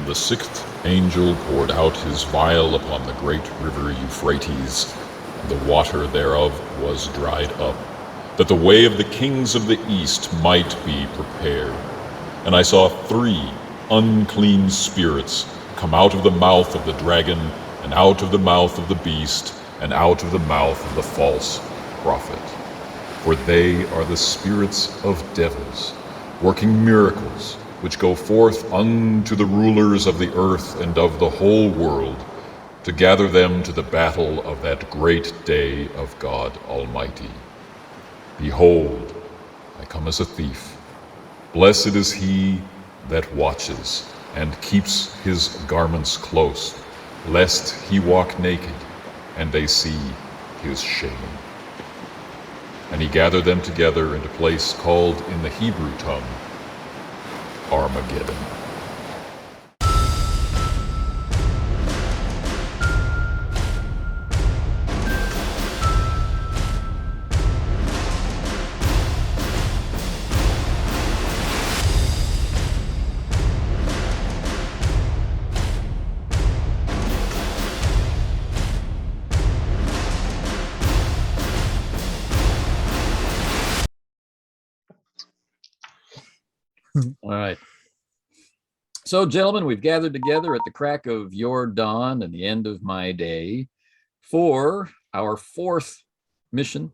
And the sixth angel poured out his vial upon the great river Euphrates, and the water thereof was dried up, that the way of the kings of the east might be prepared. And I saw 3 unclean spirits come out of the mouth of the dragon, and out of the mouth of the beast, and out of the mouth of the false prophet. For they are the spirits of devils, working miracles, which go forth unto the rulers of the earth and of the whole world, to gather them to the battle of that great day of God Almighty. Behold, I come as a thief. Blessed is he that watches, and keeps his garments close, lest he walk naked, and they see his shame. And he gathered them together in a place called in the Hebrew tongue Armageddon. All right. So, gentlemen, we've gathered together at the crack of your dawn and the end of my day for our 4th mission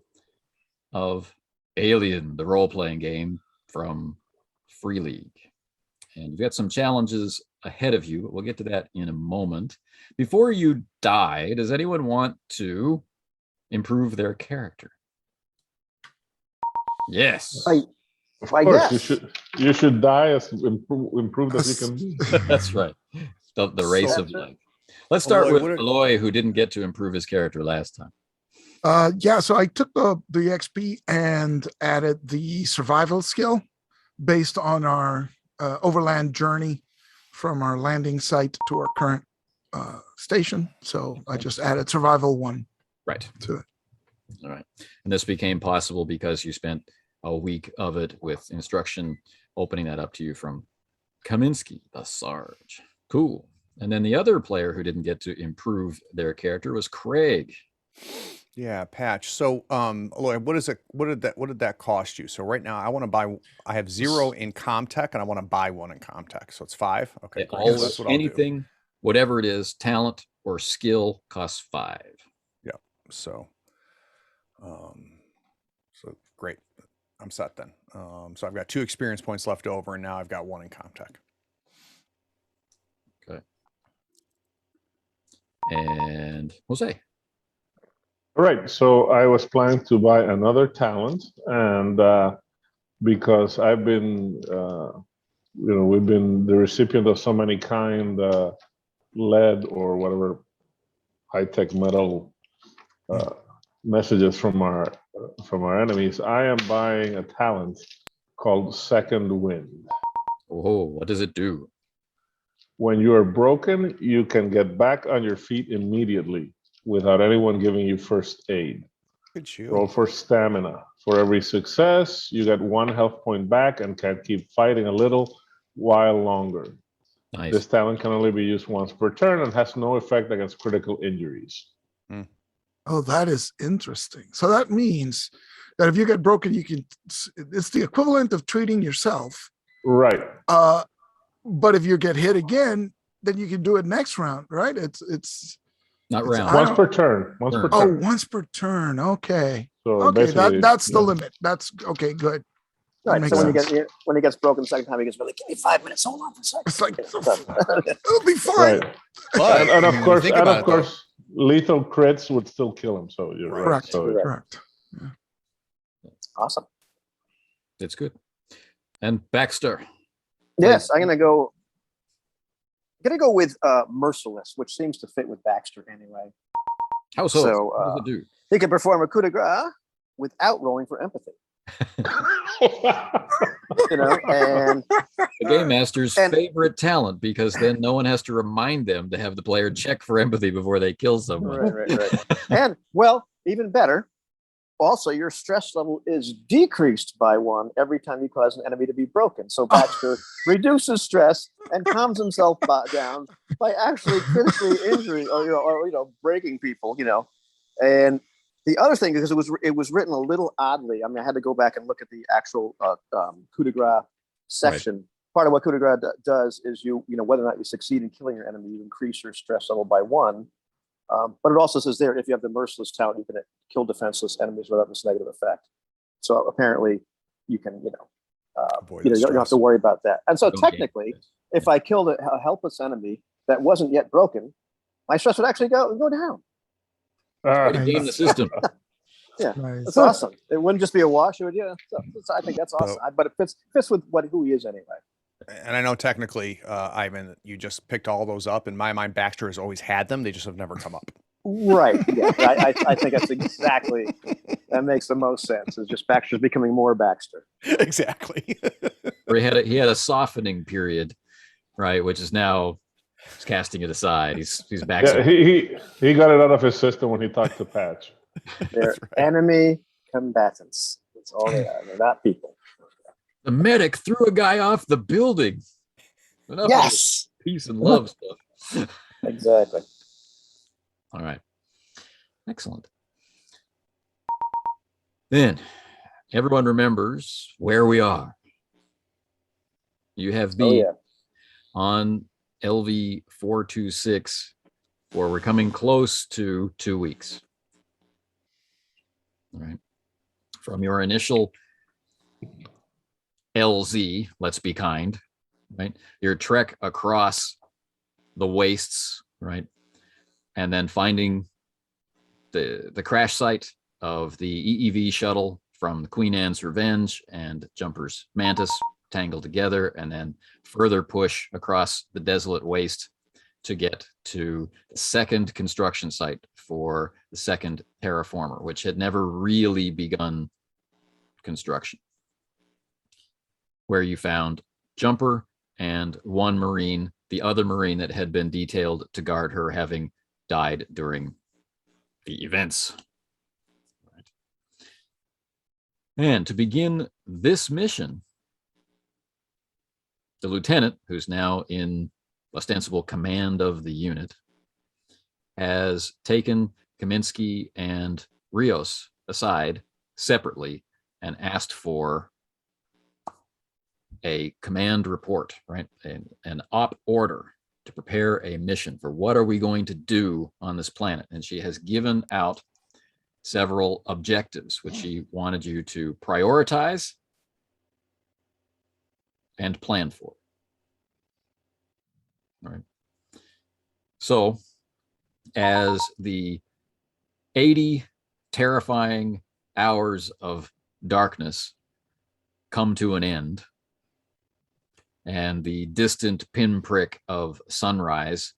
of Alien, the role-playing game from Free League. And you've got some challenges ahead of you. We'll get to that in a moment. Before you die, does anyone want to improve their character? Yes. I guess. You should die as improved as you can be. That's right. The race of life. Let's start with Aloy, who didn't get to improve his character last time. Yeah, so I took the XP and added the survival skill based on our overland journey from our landing site to our current station. So I just added survival 1 to it. All right. And this became possible because you spent a week of it with instruction, opening that up to you from Kaminsky, the Sarge. Cool. And then the other player who didn't get to improve their character was Craig. Yeah, Patch. So, Aloy, what did that cost you? So right now I have 0 in Comtech and I want to buy 1 in Comtech. So it's 5. Okay. Always, that's what anything, whatever it is, talent or skill costs 5. Yeah. So great. I'm set then. So I've got 2 experience points left over, and now I've got 1 in Comtech. Okay. And Jose. All right. So I was planning to buy another talent, and because I've been, we've been the recipient of so many kind lead or whatever high-tech metal messages from our enemies. I am buying a talent called Second Wind. Oh, what does it do? When you are broken, you can get back on your feet immediately without anyone giving you first aid. Good shoot. Roll for stamina. For every success, you get 1 health point back and can keep fighting a little while longer. Nice. This talent can only be used once per turn and has no effect against critical injuries. Oh, that is interesting. So that means that if you get broken, it's the equivalent of treating yourself. Right. But if you get hit again, then you can do it next round, right? It's not round. Once per turn. Once per turn. Oh, once per turn. Okay. So okay, that's the limit. That's okay, good. Right. So when he gets broken the second time, he gets really, give me 5 minutes. Hold on for a second. It's like it'll be fine. Right. But, and of course, lethal crits would still kill him. So you're right. Correct. So, correct. Yeah. Awesome. It's good. And Baxter. Yes, I'm gonna go with Merciless, which seems to fit with Baxter anyway. How so? What does it do? He can perform a coup de grace without rolling for empathy. And the game master's favorite talent, because then no one has to remind them to have the player check for empathy before they kill someone. Right. And well, even better, Also, your stress level is decreased by 1 every time you cause an enemy to be broken. So Baxter reduces stress and calms himself down by actually critically injuring or breaking people. And the other thing is it was written a little oddly. I mean, I had to go back and look at the actual coup de grace section. Right. Part of what coup de grace does is whether or not you succeed in killing your enemy, you increase your stress level by 1. But it also says there, if you have the merciless talent, you can kill defenseless enemies without this negative effect. So apparently, you can, you don't have to worry about that. And so technically, if I killed a helpless enemy that wasn't yet broken, my stress would actually go down. Way to game the system. Yeah, Nice. That's awesome. It wouldn't just be a wash. It would, I think that's awesome. But it fits with who he is anyway. And I know technically, Ivan, you just picked all those up. In my mind, Baxter has always had them. They just have never come up. Right. Yeah. I think that's exactly, that makes the most sense. It's just Baxter's becoming more Baxter. Exactly. Or he had a softening period, right? Which is now he's casting it aside. He's back. Yeah, he got it out of his system when he talked to Patch. They're enemy combatants. That's all they are. They're not people. The medic threw a guy off the building. Enough Yes. Peace and love stuff. Exactly. All right. Excellent. Then everyone remembers where we are. You have been on LV 426, where we're coming close to 2 weeks. All right. From your initial LZ, let's be kind, right? Your trek across the wastes, right? And then finding the crash site of the EEV shuttle from the Queen Anne's Revenge and Jumper's Mantis tangled together, and then further push across the desolate waste to get to the second construction site for the second terraformer, which had never really begun construction, where you found Jumper and 1 Marine, the other Marine that had been detailed to guard her having died during the events. Right. And to begin this mission, the lieutenant, who's now in ostensible command of the unit, has taken Kaminsky and Rios aside separately and asked for a command report, right? An op order to prepare a mission for what are we going to do on this planet. And she has given out several objectives, which she wanted you to prioritize and plan for. All right. So as the 80 terrifying hours of darkness come to an end, and the distant pinprick of sunrise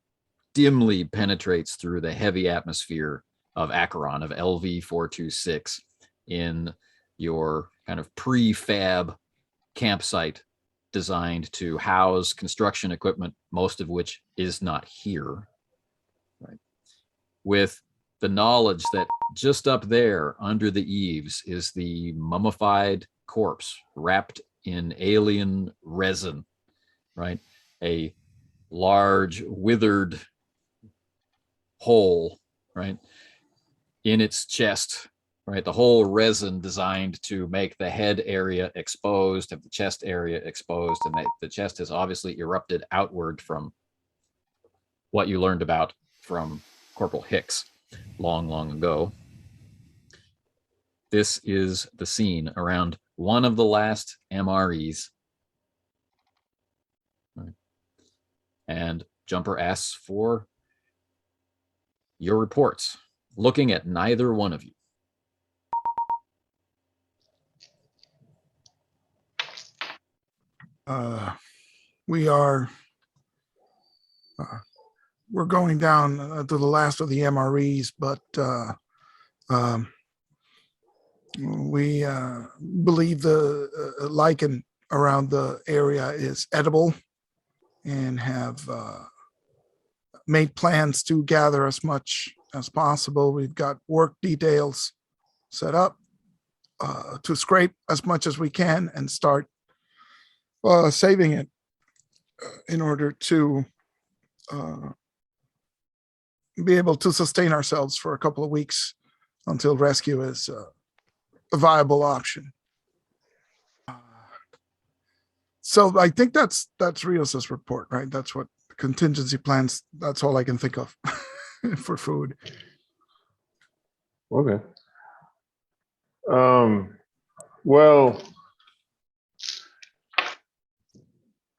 dimly penetrates through the heavy atmosphere of Acheron, of LV 426, in your kind of prefab campsite designed to house construction equipment, most of which is not here, right? With the knowledge that just up there under the eaves is the mummified corpse wrapped in alien resin, right? A large withered hole, right, in its chest, right? The whole resin designed to make the head area exposed, have the chest area exposed, and the chest has obviously erupted outward from what you learned about from Corporal Hicks long, long ago. This is the scene around one of the last MREs. Right. And Jumper asks for your reports, looking at neither one of you. We're going down to the last of the MREs, but we believe the lichen around the area is edible, and have made plans to gather as much as possible. We've got work details set up, to scrape as much as we can and start saving it in order to be able to sustain ourselves for a couple of weeks until rescue is a viable option. So I think that's Rios's report, right? That's what contingency plans. That's all I can think of for food. Okay. Well,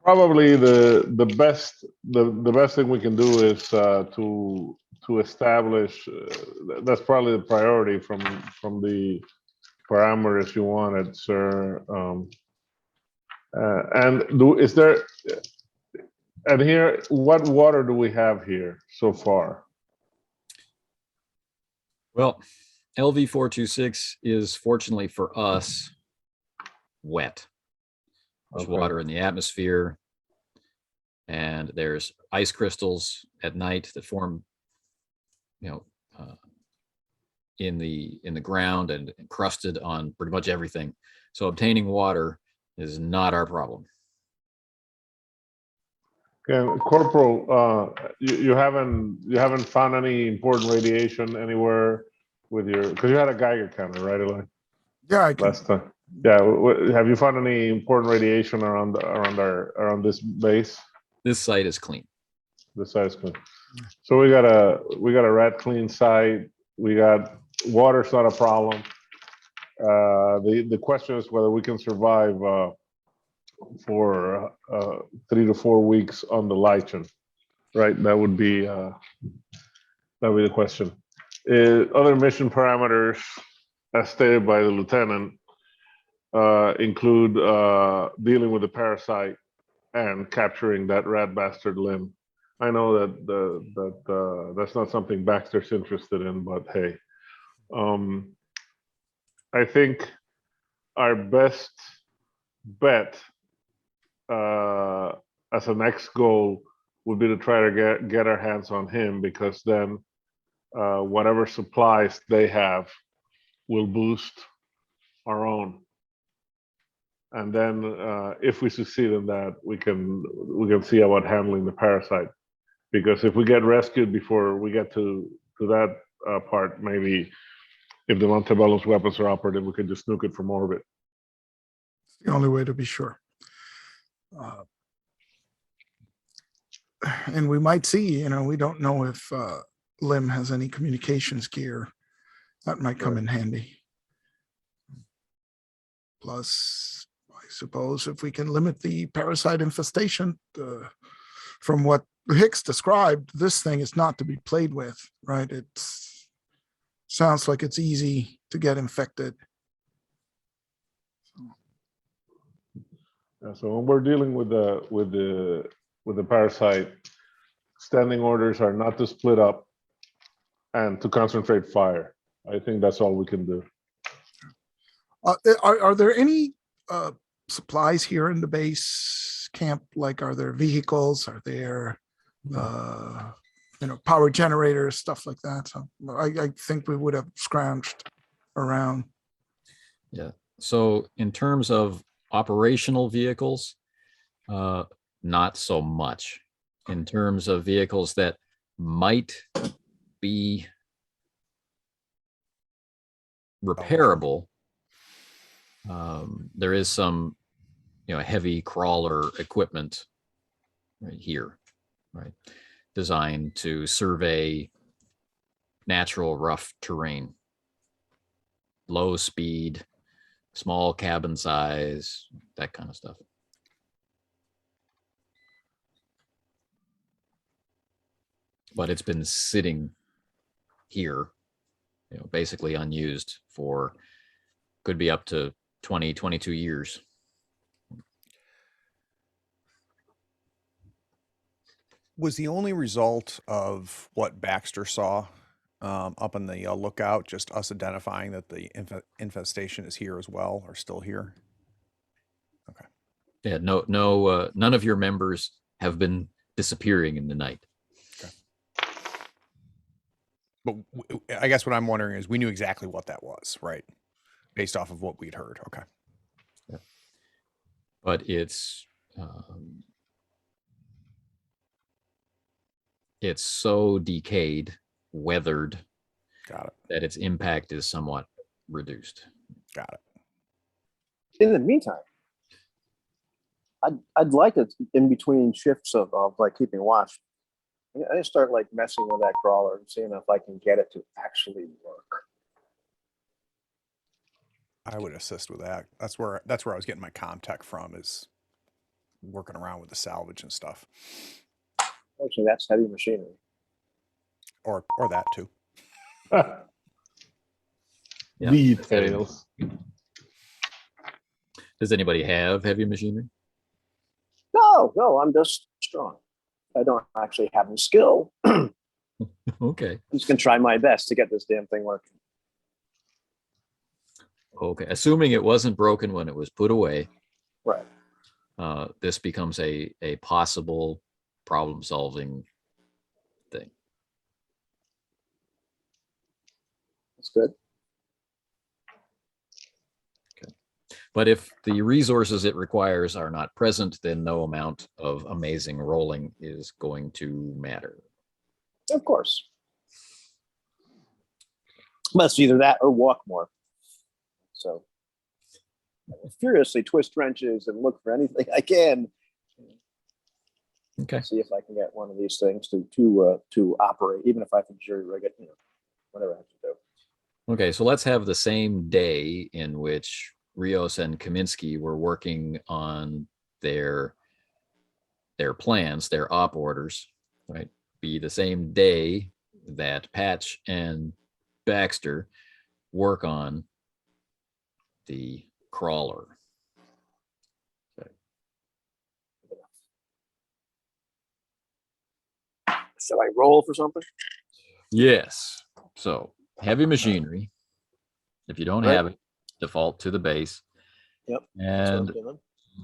probably the best thing we can do is to establish. That's probably the priority from the parameters you wanted, sir. And here, what water do we have here so far? Well, LV 426 is, fortunately for us, wet. There's water in the atmosphere, and there's ice crystals at night that form, in the ground and encrusted on pretty much everything. So obtaining water is not our problem. Okay, Corporal, you haven't found any important radiation anywhere with your, because you had a Geiger counter, right, Eli? Yeah, I can. Last time. Yeah, have you found any important radiation around this base? This site is clean. This site is clean. So we got a rat clean site. We got water's not a problem. The question is whether we can survive for 3 to 4 weeks on the lichen, right? That would be the question. Other mission parameters, as stated by the lieutenant, include dealing with the parasite and capturing that rat bastard Lim. I know that that's not something Baxter's interested in, but hey, I think our best bet as a next goal would be to try to get our hands on him, because then whatever supplies they have will boost our own. And then if we succeed in that, we can see about handling the parasite. Because if we get rescued before we get to that part, maybe if the Montebello's weapons are operative, we can just nuke it from orbit. It's the only way to be sure. And we might see, we don't know if Lim has any communications gear that might come in handy. Plus, I suppose if we can limit the parasite infestation, from what Hicks described, this thing is not to be played with, right? It sounds like it's easy to get infected. Yeah, so when we're dealing with the parasite, standing orders are not to split up and to concentrate fire. I think that's all we can do. Are there any supplies here in the base camp? Like, are there vehicles? Are there power generators, stuff like that? So I think we would have scrounged around. Yeah. So in terms of operational vehicles, not so much. In terms of vehicles that might be repairable, there is some heavy crawler equipment right here, right, designed to survey natural rough terrain, low speed, small cabin size, that kind of stuff. But it's been sitting here, basically unused for, could be up to 20, 22 years. Was the only result of what Baxter saw up in the lookout just us identifying that the infestation is here as well, or still here? Okay. Yeah, no, none of your members have been disappearing in the night. Okay. But I guess what I'm wondering is, we knew exactly what that was, right? Based off of what we'd heard. Okay. But it's so decayed, weathered, Got it. that its impact is somewhat reduced. Got it. In the meantime, I'd like it in between shifts of like keeping watch. I start like messing with that crawler and seeing if I can get it to actually work. I would assist with that. That's where I was getting my comtech from, is working around with the salvage and stuff. Actually, that's heavy machinery. Or that too. Yeah. Details. Does anybody have heavy machinery? No, I'm just strong. I don't actually have the skill. Okay. I'm just gonna try my best to get this damn thing working. Okay. Assuming it wasn't broken when it was put away, Right. this becomes a possible problem-solving thing. That's good. But if the resources it requires are not present, then no amount of amazing rolling is going to matter. Of course. Must either that or walk more. So I furiously twist wrenches and look for anything I can. Okay. See if I can get one of these things to operate, even if I have to jury rig it, whatever I have to do. Okay, so let's have the same day in which Rios and Kaminsky were working on their plans, their op orders, right? Be the same day that Patch and Baxter work on the crawler. Okay. Shall I roll for something? Yes. So heavy machinery. If you don't have it, default to the base. Yep. And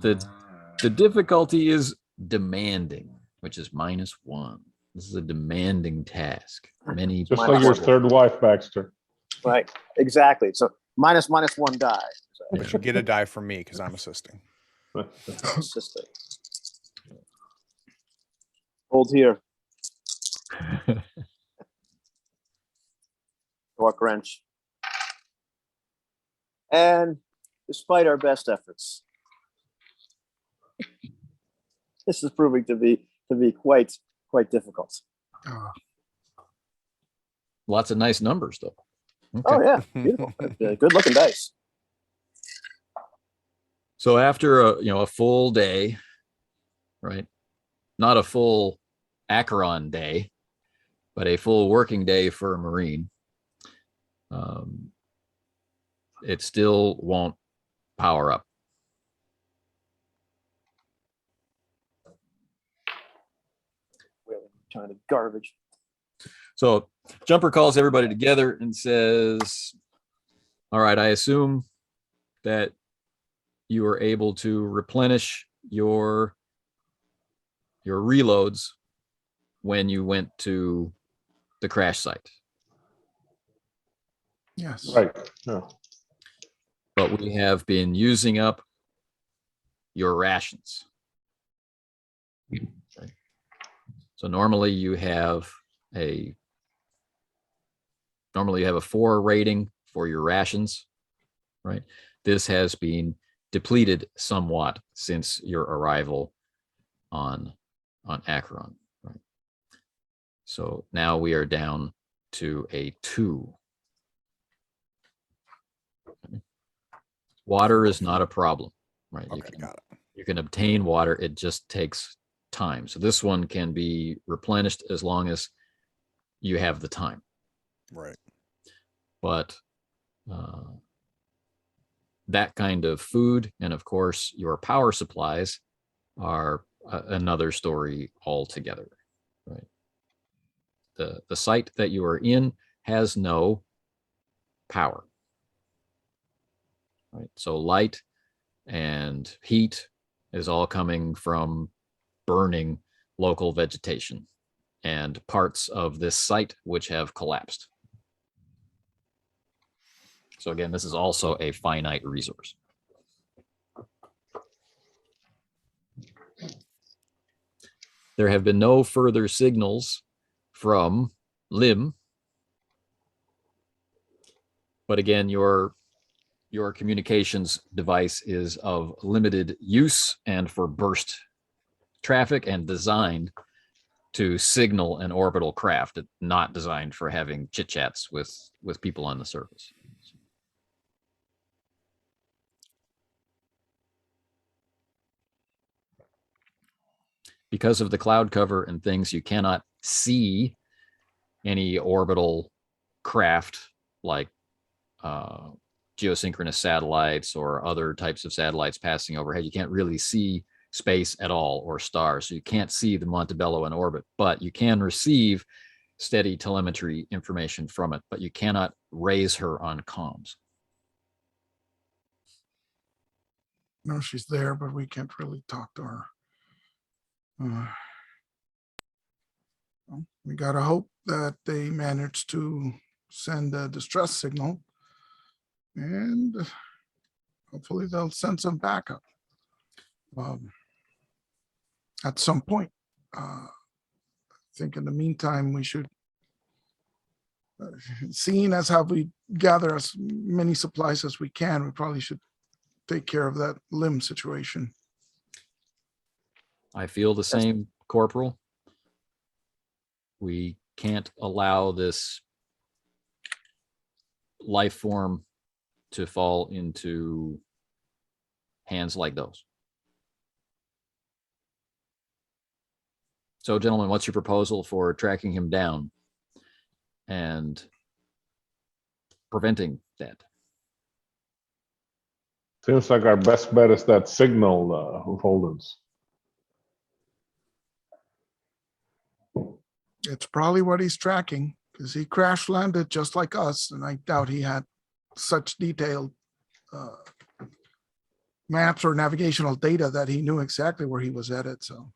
the difficulty is demanding, which is -1. This is a demanding task. Many Just like your third wife, Baxter. Right. Exactly. So -1 die. So But you get a die from me because I'm assisting. assisting. Hold here. Torque wrench. And despite our best efforts, this is proving to be quite difficult. Lots of nice numbers, though. Okay. Oh yeah, beautiful. Good looking dice. So after a full day, right? Not a full Acheron day, but a full working day for a Marine. It still won't power up. Really kind of garbage. So Jumper calls everybody together and says, all right, I assume that you were able to replenish your reloads when you went to the crash site. Yes. Right. Yeah. But we have been using up your rations. Okay. So normally you have a 4 rating for your rations, right? This has been depleted somewhat since your arrival on Acheron, right? So now we are down to a 2. Okay. Water is not a problem, right? Okay, got it. You can obtain water. It just takes time. So this one can be replenished as long as you have the time. Right. But that kind of food and, of course, your power supplies are another story altogether, right? The site that you are in has no power, right? So light and heat is all coming from burning local vegetation and parts of this site which have collapsed. So again, this is also a finite resource. There have been no further signals from Lim. But again, your communications device is of limited use and for burst traffic and designed to signal an orbital craft. It's not designed for having chit-chats with people on the surface. Because of the cloud cover and things, you cannot see any orbital craft like geosynchronous satellites or other types of satellites passing overhead. You can't really see space at all or stars. So you can't see the Montebello in orbit, but you can receive steady telemetry information from it, but you cannot raise her on comms. No, she's there, but we can't really talk to her. Well, we gotta hope that they manage to send a distress signal, and hopefully they'll send some backup at some point. I think in the meantime we should, seeing as how we gather as many supplies as we can, we probably should take care of that Lim situation. I feel the same, Corporal. We can't allow this life form to fall into hands like those. So, gentlemen, what's your proposal for tracking him down and preventing that? Seems like our best bet is that signal, Holdens. It's probably what he's tracking, because he crash landed just like us, and I doubt he had such detailed maps or navigational data that he knew exactly where he was headed. So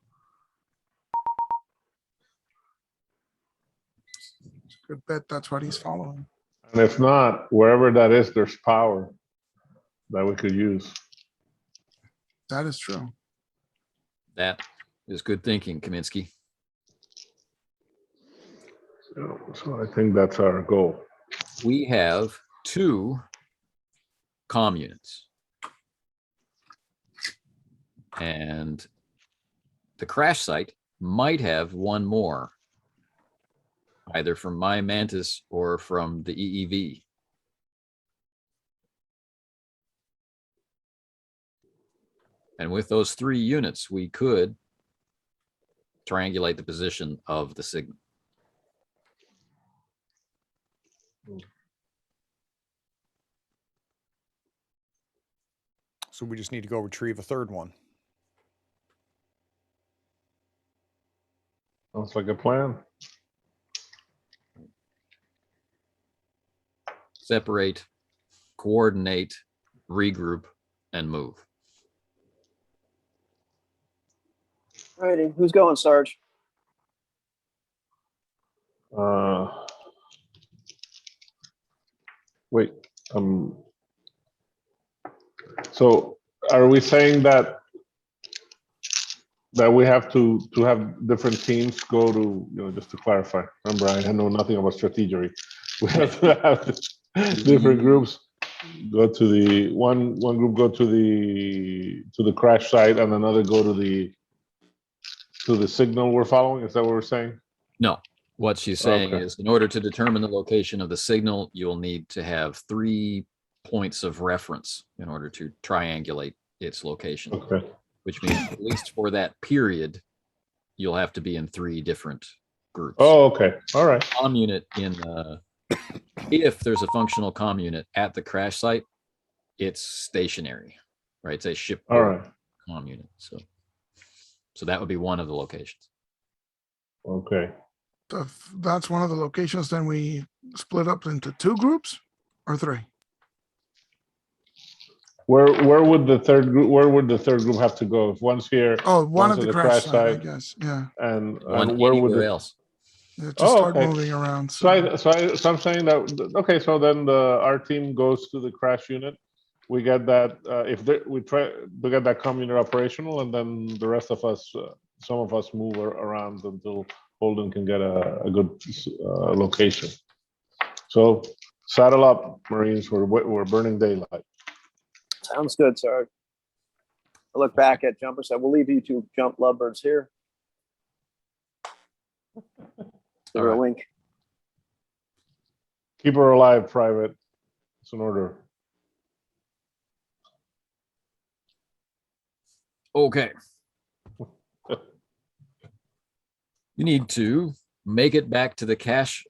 it's a good bet that's what he's following. And if not, wherever that is, there's power that we could use. That is true. That is good thinking, Kaminsky. So I think that's our goal. We have 2 comm units. And the crash site might have 1 more, either from my Mantis or from the EEV. And with those 3 units, we could triangulate the position of the signal. So we just need to go retrieve a 3rd one. Sounds like a plan. Separate, coordinate, regroup, and move. All righty, who's going, Sarge? Wait. So are we saying that we have to have different teams go to, just to clarify? Remember, I know nothing about strategy. We have to have different groups go to the one group go to the crash site, and another go to the signal we're following. Is that what we're saying? No, what she's saying Okay. is in order to determine the location of the signal, you'll need to have 3 points of reference in order to triangulate its location, Okay. which means at least for that period, you'll have to be in 3 different groups. Oh, okay. All right. Comm unit if there's a functional comm unit at the crash site, it's stationary, right? It's a ship All right. comm unit. So that would be one of the locations. Okay. So if that's one of the locations, then we split up into 2 groups or 3. Where would the third group have to go? If one's here, Oh, one one's at the at crash site, I guess. Yeah. and One where would anywhere it? else. Just Oh, start okay. moving around. So I'm saying that, okay, so then our team goes to the crash unit. We get that, we try to get that comm unit operational, and then the rest of us, some of us move around until Holden can get a good location. So saddle up, Marines, we're burning daylight. Sounds good, sir. I look back at Jumper, said, we'll leave you two jump lovebirds here. Give her a wink. Keep her alive, Private. It's an order. Okay. You need to make it back to the crash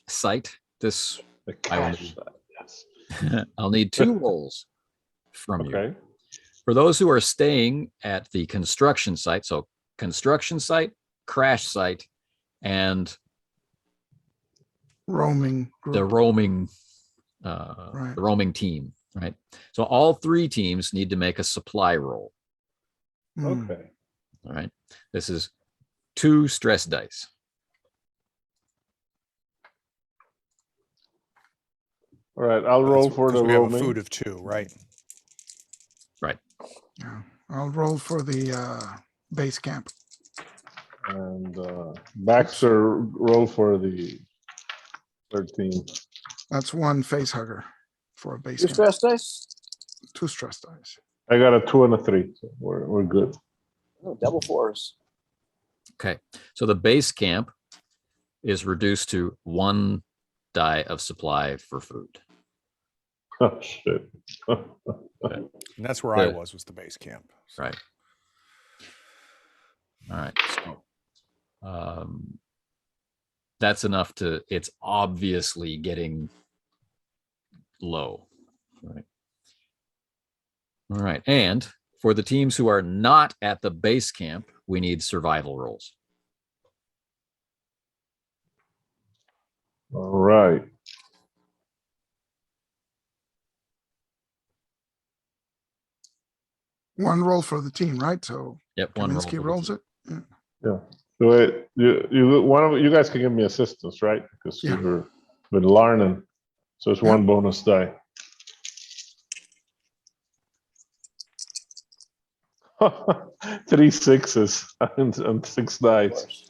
site. This The I will cash. Yes. I'll need 2 rolls from you. Okay. For those who are staying at the construction site, so construction site, crash site, and roaming the group. roaming Right. the roaming team, right? So all 3 teams need to make a supply roll. Okay. All right. This is 2 stress dice. All right. I'll roll for the we have a roaming. food of 2, right? Right. Yeah. I'll roll for the base camp. And Baxter roll for the 13. That's 1 face hugger for a base Two camp. stress dice? 2 stress dice. I got a 2 and a 3. So we're good. Oh, double 4s. Okay. So the base camp is reduced to 1 die of supply for food. Oh shit. And that's where I Yeah. was the base camp. So. Right. All right. So that's enough to, it's obviously getting low. Right. All right. And for the teams who are not at the base camp, we need survival rolls. All right. One roll for the team, right? So Yep. 1 roll. Kaminsky for the rolls team. it. Yeah. So one of you guys can give me assistance, right? Because Yeah. you've been learning. So it's 1 bonus die. Three 6s and 6 dice.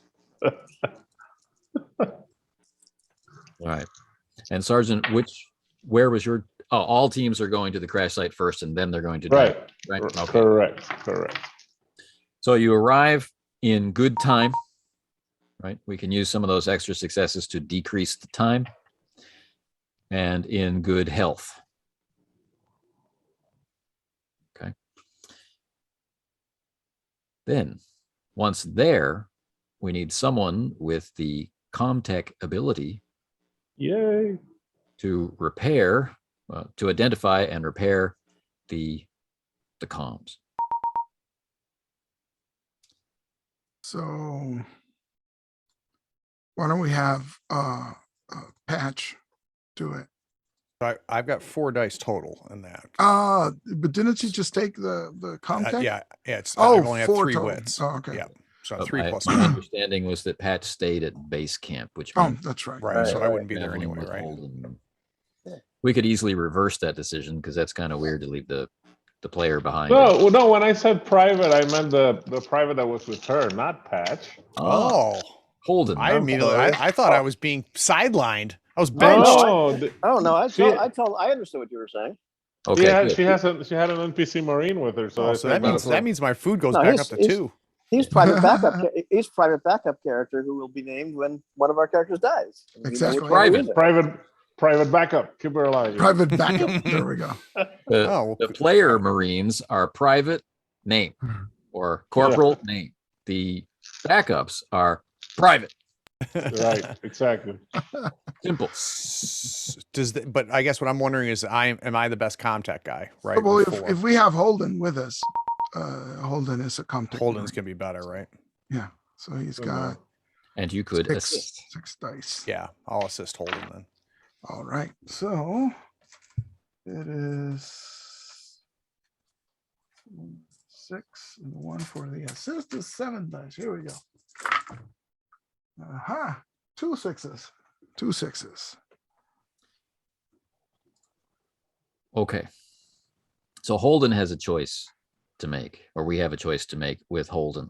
All right. And Sergeant, where was your, all teams are going to the crash site first and then they're going to Right. Right. Okay. Correct. So you arrive in good time, right? We can use some of those extra successes to decrease the time, and in good health. Okay. Then once there, we need someone with the Comtech ability Yay. to repair, to identify and repair the comms. So why don't we have Patch do it? I've got 4 dice total in that. But didn't you just take the Comtech? Yeah, it's. Oh, I've only had 4 3 total. wits. Oh, okay. Yeah, so But 3 plus my 1. understanding was that Pat stayed at base camp, which Oh, means that's right. Right, so I Right. wouldn't be there Marilyn anyway, was right? Holden. We could easily reverse that decision because that's kind of weird to leave the player behind. No, when I said private, I meant the private that was with her, not Patch. Oh, Holden. I immediately, sorry. I thought I was being sidelined. I was benched. I understood what you were saying. Okay. She had an NPC Marine with her, so Oh, I so said that means my food goes No, back up to 2. He's private backup. He's private backup character who will be named when one of our characters dies. And we know Exactly. which one to use it. private backup. Keep her alive. Private backup. There we go. The player Marines are private name or corporal name. The backups are private. Right, exactly. Simple. But I guess what I'm wondering is, am I the best Comtech guy? Right. Well, if we have Holden with us, Holden is a Comtech. Holden's gonna be better, right? Yeah. So he's got And you could 6 assist. dice. Yeah, I'll assist Holden then. All right. So it is 6 and 1 for the assist is 7 dice. Here we go. Two sixes. Two sixes. Okay. So Holden has a choice to make, or we have a choice to make with Holden.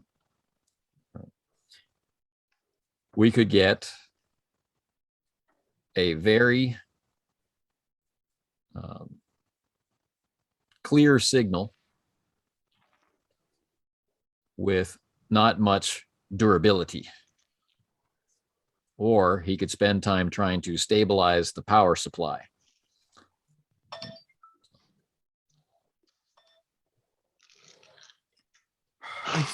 We could get a very clear signal with not much durability. Or he could spend time trying to stabilize the power supply. I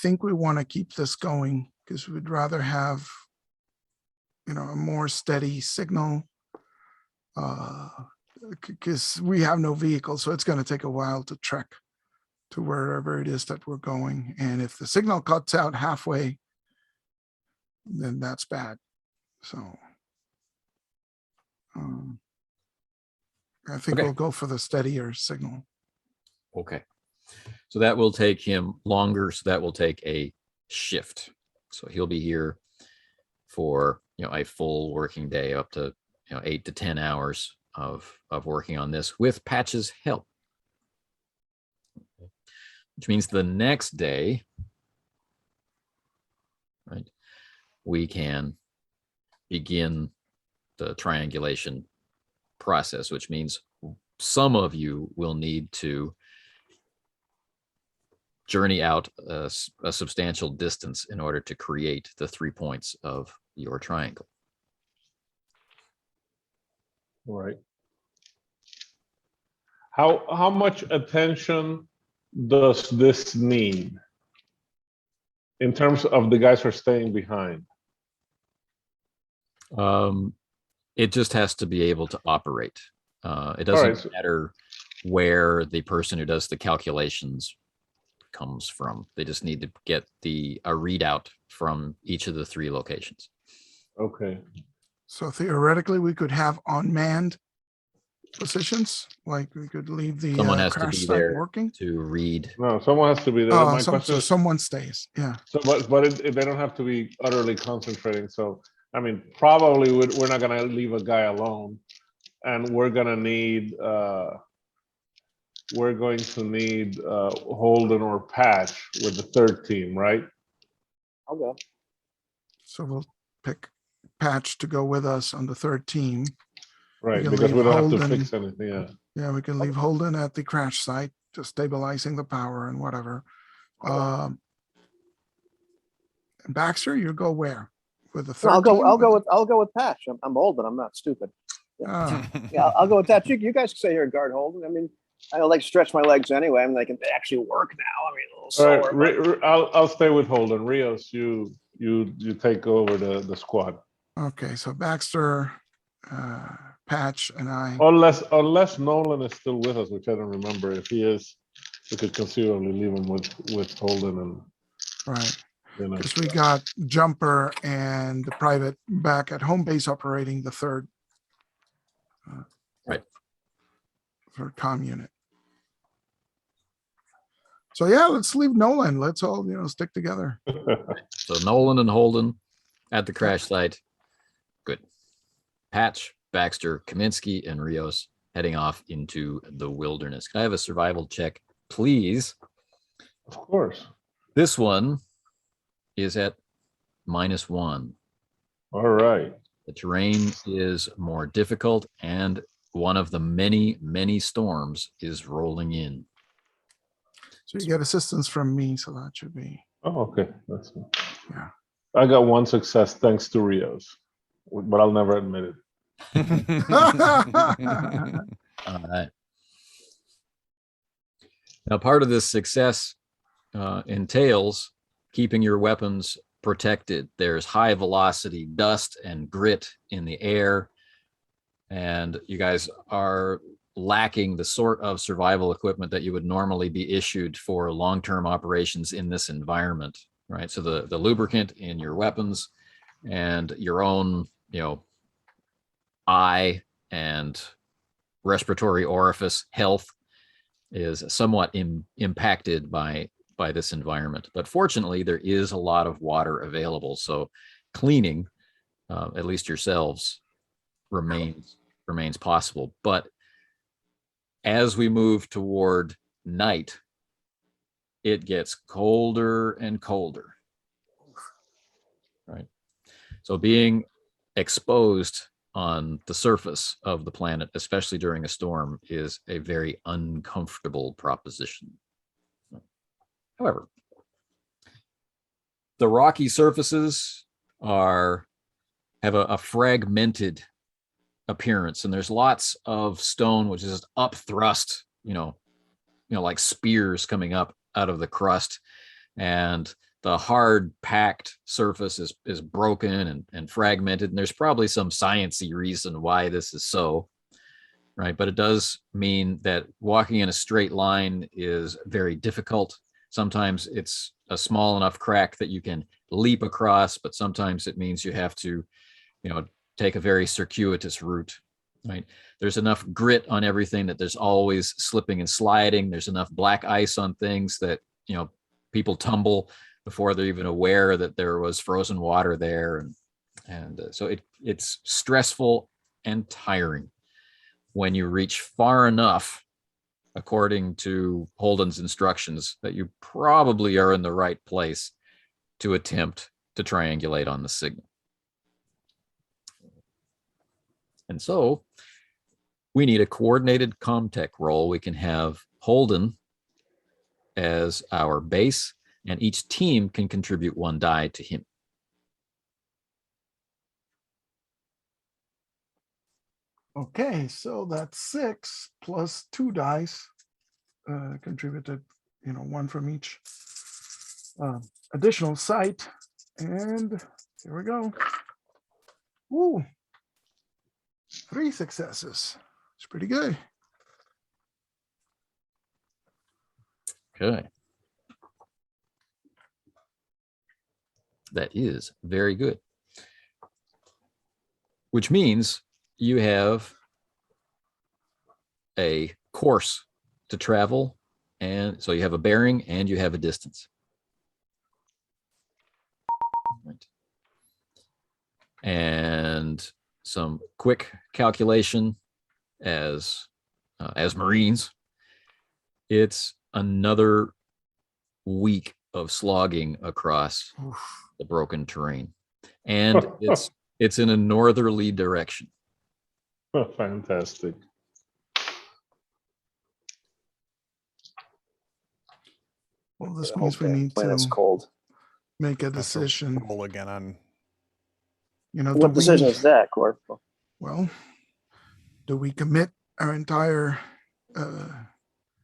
think we want to keep this going because we'd rather have, a more steady signal. Because we have no vehicle, so it's going to take a while to trek to wherever it is that we're going. And if the signal cuts out halfway, then that's bad. So I think we'll go for the steadier signal. Okay. So that will take him longer. So that will take a shift. So he'll be here for, a full working day, up to, 8 to 10 hours of working on this with Patch's help. Which means the next day, right, we can begin the triangulation process, which means some of you will need to journey out a substantial distance in order to create the 3 points of your triangle. Right. How much attention does this need in terms of the guys who are staying behind? It just has to be able to operate. It doesn't matter where the person who does the calculations comes from. They just need to get a readout from each of the 3 locations. Okay. So theoretically, we could have unmanned positions, like we could leave the Someone has to crash be site there working. to read. No, someone has to be there. My question is, someone stays. Yeah. so, but they don't have to be utterly concentrating. So, I mean, probably we're not going to leave a guy alone, and we're going to need Holden or Patch with the 3rd team, right? I'll go. So we'll pick Patch to go with us on the 3rd team. Right, can because we leave don't have to Holden. fix anything. Yeah. Yeah, we can leave Holden at the crash site, just stabilizing the power and whatever. And Baxter, you go where? With the 3rd team? I'll go with Patch. I'm old, but I'm not stupid. Yeah, I'll go with that. You guys can stay here and guard Holden. I mean, I like to stretch my legs anyway. I mean, they can actually work now. I mean, a little slower. Right, I'll stay with Holden. Rios, you take over the squad. Okay, so Baxter, Patch, and I. Unless Nolan is still with us, which I don't remember. If he is, we could conceivably leave him with Holden and. Right. Because we got Jumper and the private back at home base operating the 3rd. Right. 3rd comm unit. So yeah, let's leave Nolan. Let's all stick together. So Nolan and Holden at the crash site. Good. Patch, Baxter, Kaminsky, and Rios heading off into the wilderness. Can I have a survival check, please? Of course. This one is at -1. All right. The terrain is more difficult, and one of the many, many storms is rolling in. So you get assistance from me, so that should be. Oh, okay. That's good. Yeah. I got 1 success thanks to Rios, but I'll never admit it. All right. Now, part of this success entails keeping your weapons protected. There's high velocity dust and grit in the air, and you guys are lacking the sort of survival equipment that you would normally be issued for long-term operations in this environment, right? So the lubricant in your weapons and your own, eye and respiratory orifice health is somewhat impacted by this environment. But fortunately, there is a lot of water available. So cleaning at least yourselves, remains possible. But as we move toward night, it gets colder and colder. Right. So being exposed on the surface of the planet, especially during a storm, is a very uncomfortable proposition. However, the rocky surfaces have a fragmented appearance, and there's lots of stone which is up thrust, like spears coming up out of the crust, and the hard packed surface is broken and fragmented, and there's probably some sciencey reason why this is so, right? But it does mean that walking in a straight line is very difficult. Sometimes it's a small enough crack that you can leap across, but sometimes it means you have to, take a very circuitous route, right? There's enough grit on everything that there's always slipping and sliding. There's enough black ice on things that, people tumble before they're even aware that there was frozen water there. And so it's stressful and tiring when you reach far enough, according to Holden's instructions, that you probably are in the right place to attempt to triangulate on the signal. And so we need a coordinated comtech roll. We can have Holden as our base, and each team can contribute 1 die to him. Okay, so that's 6 plus 2 dice contributed, 1 from each additional site. And here we go. Woo! 3 successes. It's pretty good. Okay. That is very good. Which means you have a course to travel, and so you have a bearing and you have a distance. Right. And some quick calculation as Marines, it's another week of slogging across the broken terrain, and it's in a northerly direction. Oh, fantastic. Well, this I means hope we the need planet's to cold. make a Have to decision. roll again on. What decision is that, Corporal? Well, do we commit our entire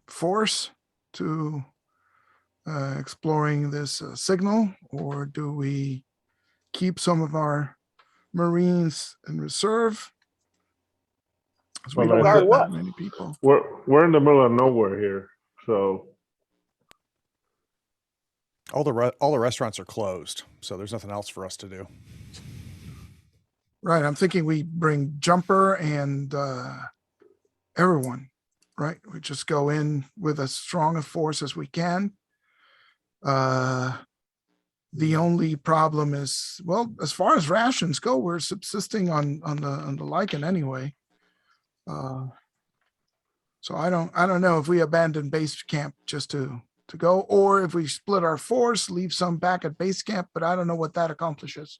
force to exploring this signal, or do we keep some of our Marines in reserve? Because we Well, don't I have think- that many people. We're in the middle of nowhere here, so All the restaurants are closed, so there's nothing else for us to do. Right. I'm thinking we bring Jumper and everyone, right? We just go in with as strong a force as we can. The only problem is, well, as far as rations go, we're subsisting on the lichen anyway. So I don't know if we abandon base camp just to go, or if we split our force, leave some back at base camp, but I don't know what that accomplishes.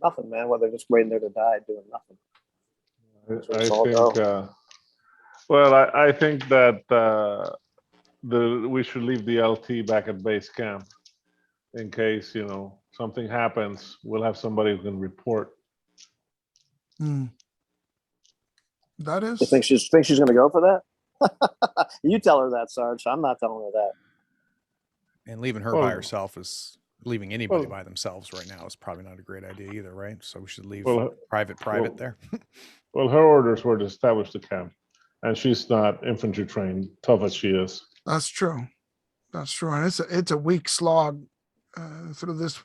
Nothing, man. Well, they're just waiting there to die doing nothing. I all think. go. I think that we should leave the LT back at base camp in case something happens. We'll have somebody who can report. That is. You think she's going to go for that? You tell her that, Sarge. I'm not telling her that. And leaving her by herself is leaving anybody by themselves right now is probably not a great idea either, right? So we should leave private there. Well, her orders were to establish the camp, and she's not infantry trained, tough as she is. That's true. That's true. And it's a weak slog through this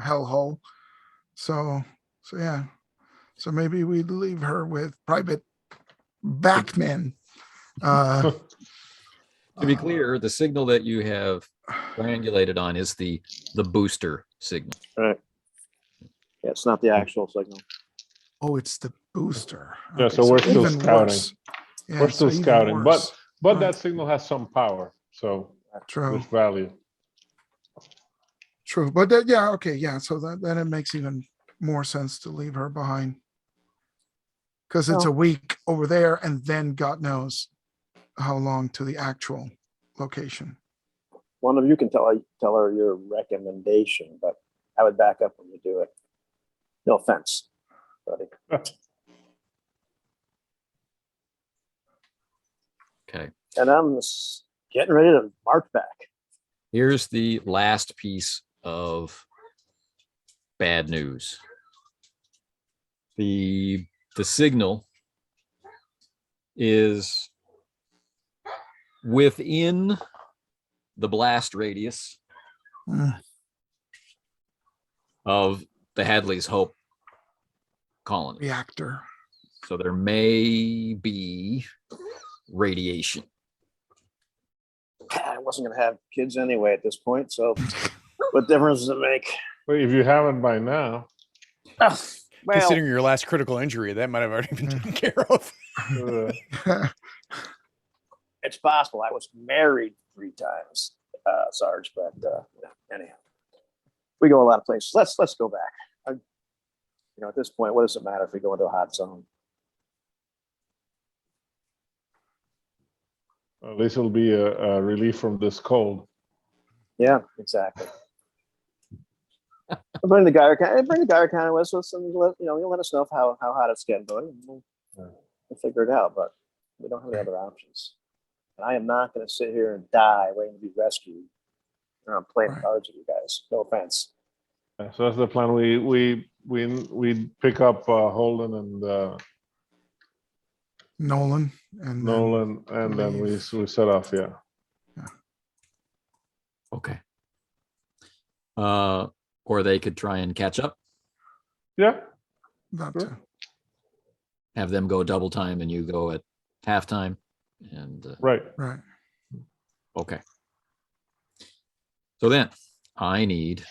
hellhole. So yeah. So maybe we leave her with Private Backman. To be clear, the signal that you have triangulated on is the booster signal. Right. Yeah, it's not the actual signal. Oh, it's the booster. Yeah, so we're still even scouting. worse. Yeah, We're still so even scouting, worse. but Right. that signal has some power, so True. there's value. True. But that, yeah, okay, yeah. So then it makes even more sense to leave her behind. Because it's a week over there, and then God knows how long to the actual location. One of you can tell her your recommendation, but I would back up when you do it. No offense, buddy. Okay. And I'm getting ready to march back. Here's the last piece of bad news. The signal is within the blast radius Mm. of the Hadley's Hope colony. Reactor. So there may be radiation. I wasn't going to have kids anyway at this point, so what difference does it make? But if you haven't by now, Well, Considering your last critical injury, that might have already been taken care of. it's possible. I was married 3 times, Sarge, but anyhow, we go a lot of places. Let's go back. At this point, what does it matter if we go into a hot zone? at least it'll be a relief from this cold. Yeah, exactly. Bring the Geiger counter with us, and you'll let us know how hot it's getting, buddy. We'll figure it out, but we don't have any other options. And I am not going to sit here and die waiting to be rescued. I'm playing cards with you guys. No offense. So that's the plan. We pick up Holden and Nolan and then we set off. Yeah. Okay. Or they could try and catch up. Yeah. Sure. Have them go double time and you go at halftime. And right. Okay. So then I need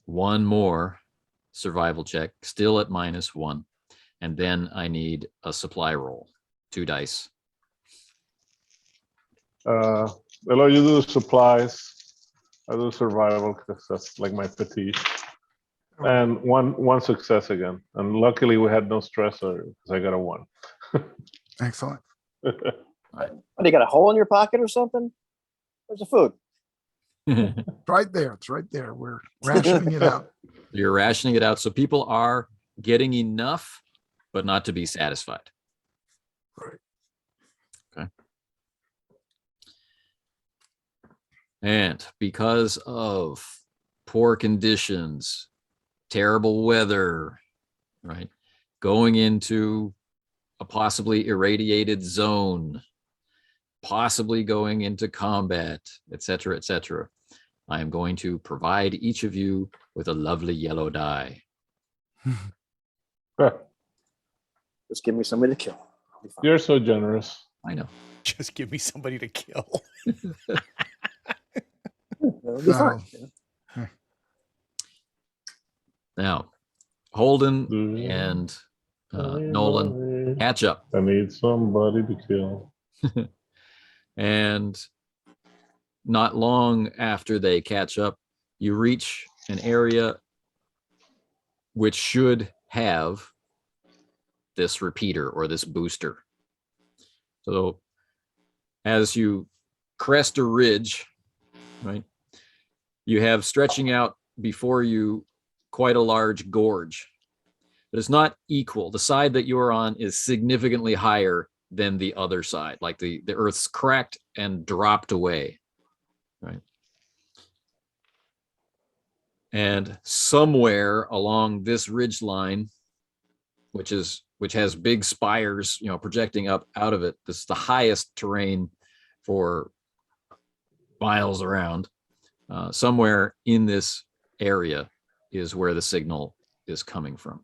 one more survival check, still at -1. And then I need a supply roll, 2 dice. Hello, you do supplies. I do survival because that's like my fatigue. And one success again. And luckily we had no stressor because I got a 1. Excellent. What, do you got a hole in your pocket or something? Where's the food? Right there. It's right there. We're rationing it out. You're rationing it out. So people are getting enough, but not to be satisfied. Right. Okay. And because of poor conditions, terrible weather, right? Going into a possibly irradiated zone, possibly going into combat, etc., etc. I am going to provide each of you with a lovely yellow die. Just give me somebody to kill. You're so generous. I know. Just give me somebody to kill. It'll be fine. Now, Holden and Nolan catch up. I need somebody to kill. And not long after they catch up, you reach an area which should have this repeater or this booster. So as you crest a ridge, right, you have stretching out before you quite a large gorge. But it's not equal. The side that you're on is significantly higher than the other side. Like the earth's cracked and dropped away, right? And somewhere along this ridge line, which has big spires, projecting up out of it, this is the highest terrain for miles around. Somewhere in this area is where the signal is coming from.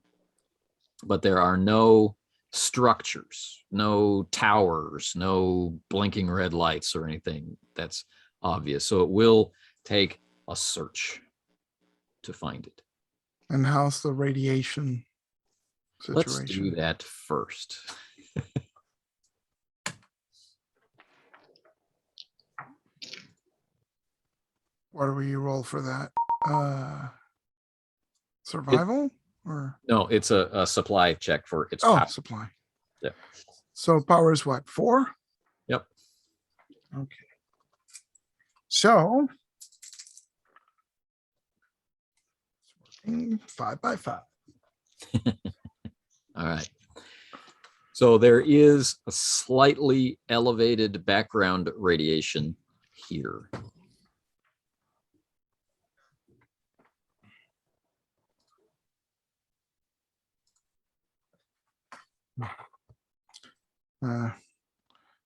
But there are no structures, no towers, no blinking red lights or anything that's obvious. So it will take a search to find it. And how's the radiation situation? Let's do that first. What do we roll for that? Survival or No, it's a supply check for its oh power. supply. Yeah. So power is what, 4? Yep. Okay. So 5 by 5. All right. So there is a slightly elevated background radiation here.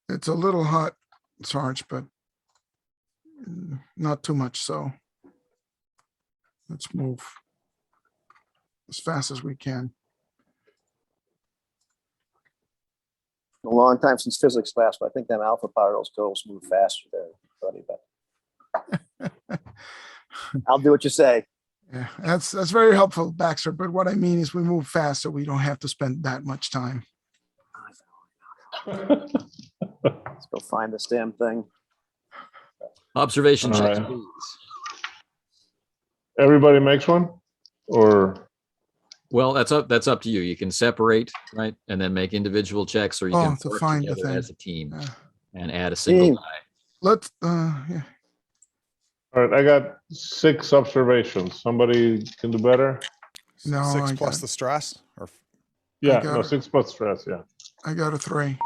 It's a little hot, Sarge, but not too much. So let's move as fast as we can. A long time since physics class, but I think them alpha particles move faster there, buddy. But I'll do what you say. Yeah, that's very helpful, Baxter. But what I mean is we move fast so we don't have to spend that much time. Let's go find this damn thing. Observation All checks, right. please. Everybody makes one, or Well, that's up to you. You can separate, right, and then make individual checks, or you can to work find the together thing. as a team Yeah. and add a single Team. die. Let's yeah. all right. I got 6 observations. Somebody can do better. No, 6 I plus got- the stress, or Yeah, got no, it. 6 plus stress. Yeah. I got a 3.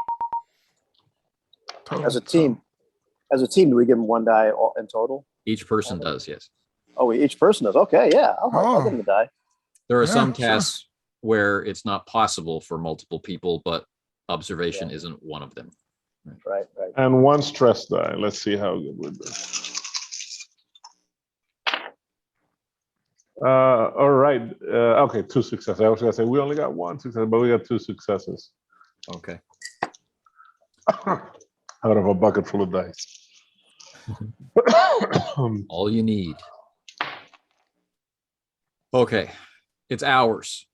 Total, As a team, do we give them 1 die in total? Each person does, yes. Oh, each person does. Okay, yeah, I'll Oh. give them a die. There are Yeah, some sure. tasks where it's not possible for multiple people, but observation isn't one of them. Right. And 1 stress die. Let's see how good we do. All right. Okay, 2 successes. I was gonna say we only got 1 success, but we got 2 successes Okay. out of a bucket full of dice. All you need. Okay. It's hours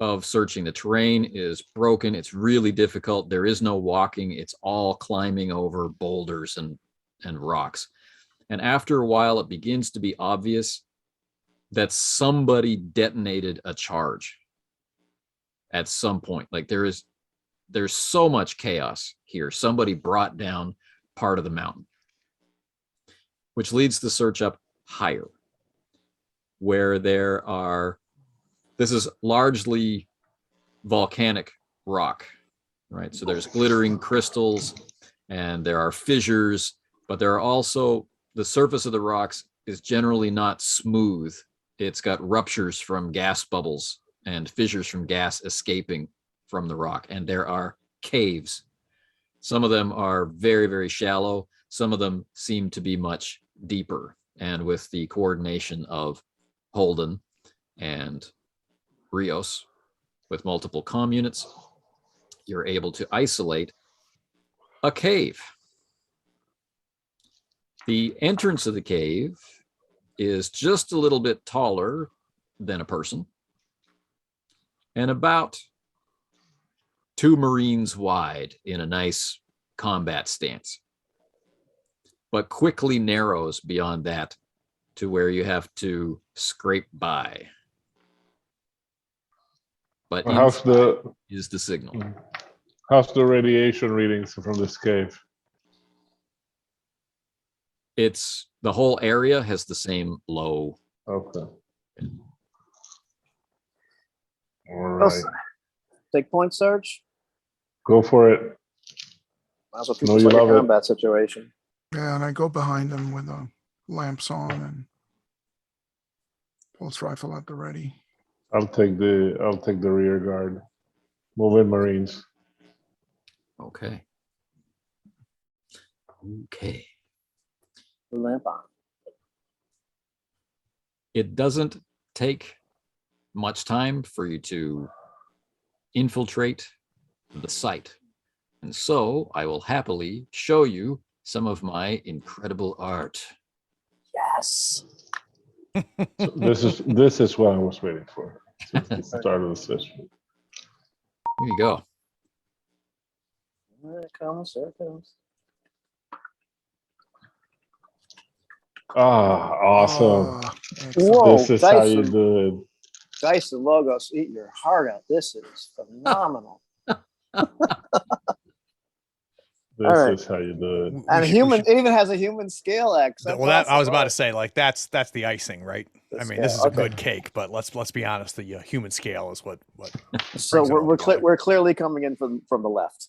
of searching. The terrain is broken. It's really difficult. There is no walking. It's all climbing over boulders and rocks. And after a while, it begins to be obvious that somebody detonated a charge at some point. Like there's so much chaos here. Somebody brought down part of the mountain, which leads the search up higher, where this is largely volcanic rock, right? So there's glittering crystals and there are fissures, but there are also, the surface of the rocks is generally not smooth. It's got ruptures from gas bubbles and fissures from gas escaping from the rock. And there are caves. Some of them are very, very shallow. Some of them seem to be much deeper. And with the coordination of Holden and Rios with multiple comm units, you're able to isolate a cave. The entrance of the cave is just a little bit taller than a person and about 2 Marines wide in a nice combat stance, but quickly narrows beyond that to where you have to scrape by. But How's the is the signal. radiation readings from this cave? It's the whole area has the same low. Okay. All Well, right. Take points, Sarge. Go for it. Might as well No, keep this you like a love it. combat situation. Yeah, and I go behind them with the lamps on and pulse rifle at the ready. I'll take the rear guard. Move in, Marines. Okay. Okay. The lamp on. It doesn't take much time for you to infiltrate the site. And so I will happily show you some of my incredible art. Yes. So this is what I was waiting for. Since the start of the session. Here you go. There it comes. There it comes. Awesome. Excellent. Whoa, This is how dice you and, do it. dice and logos eat your heart out. This is phenomenal. This All right. is how you do it. We And should- human, it even has a human scale X. well, That's I was awesome. about All to say, like that's the icing, right? The I mean, scale, this is a okay. good cake, but let's be honest. The human scale is what. So brings it all together. we're clearly coming in from the left.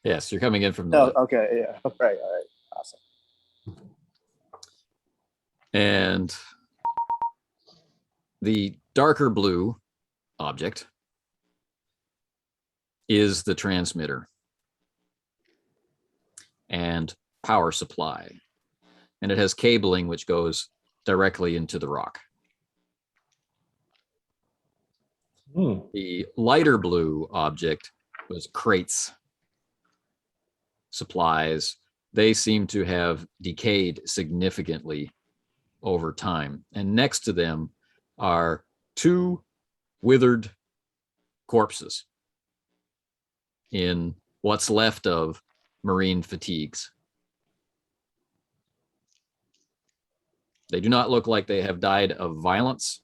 Yes, you're coming in from the Oh, left. okay, yeah, all right, awesome. And the darker blue object is the transmitter and power supply. And it has cabling which goes directly into the rock. Hmm. The lighter blue object was crates, supplies. They seem to have decayed significantly over time. And next to them are two withered corpses in what's left of Marine fatigues. They do not look like they have died of violence.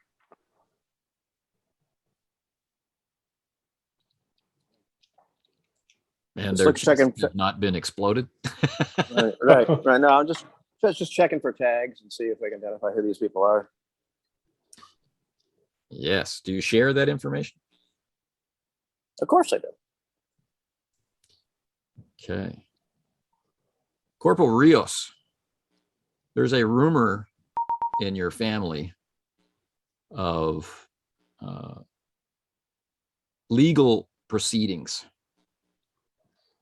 And Just their look, checking- chests have not been exploded. Right. No, I'm just checking for tags and see if I can identify who these people are. Yes. Do you share that information? Of course I do. Okay. Corporal Rios, there's a rumor in your family of legal proceedings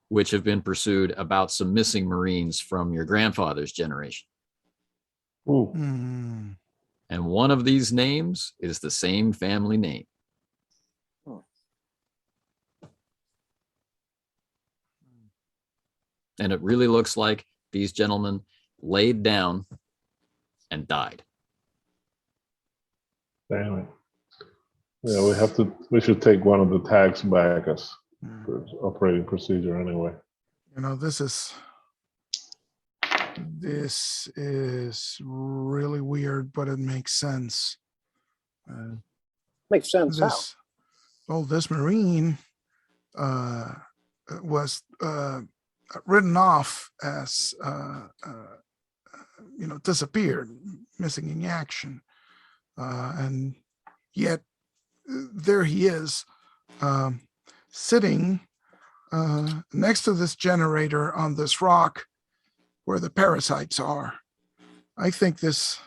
which have been pursued about some missing Marines from your grandfather's generation. Ooh. Hmm. And one of these names is the same family name. And it really looks like these gentlemen laid down and died. Damn it. Yeah, we should take one of the tags back as Hmm. operating procedure anyway. You know, this is really weird, but it makes sense. Makes sense. How? This Marine was written off as disappeared, missing in action, and yet there he is, sitting next to this generator on this rock where the parasites are. I think this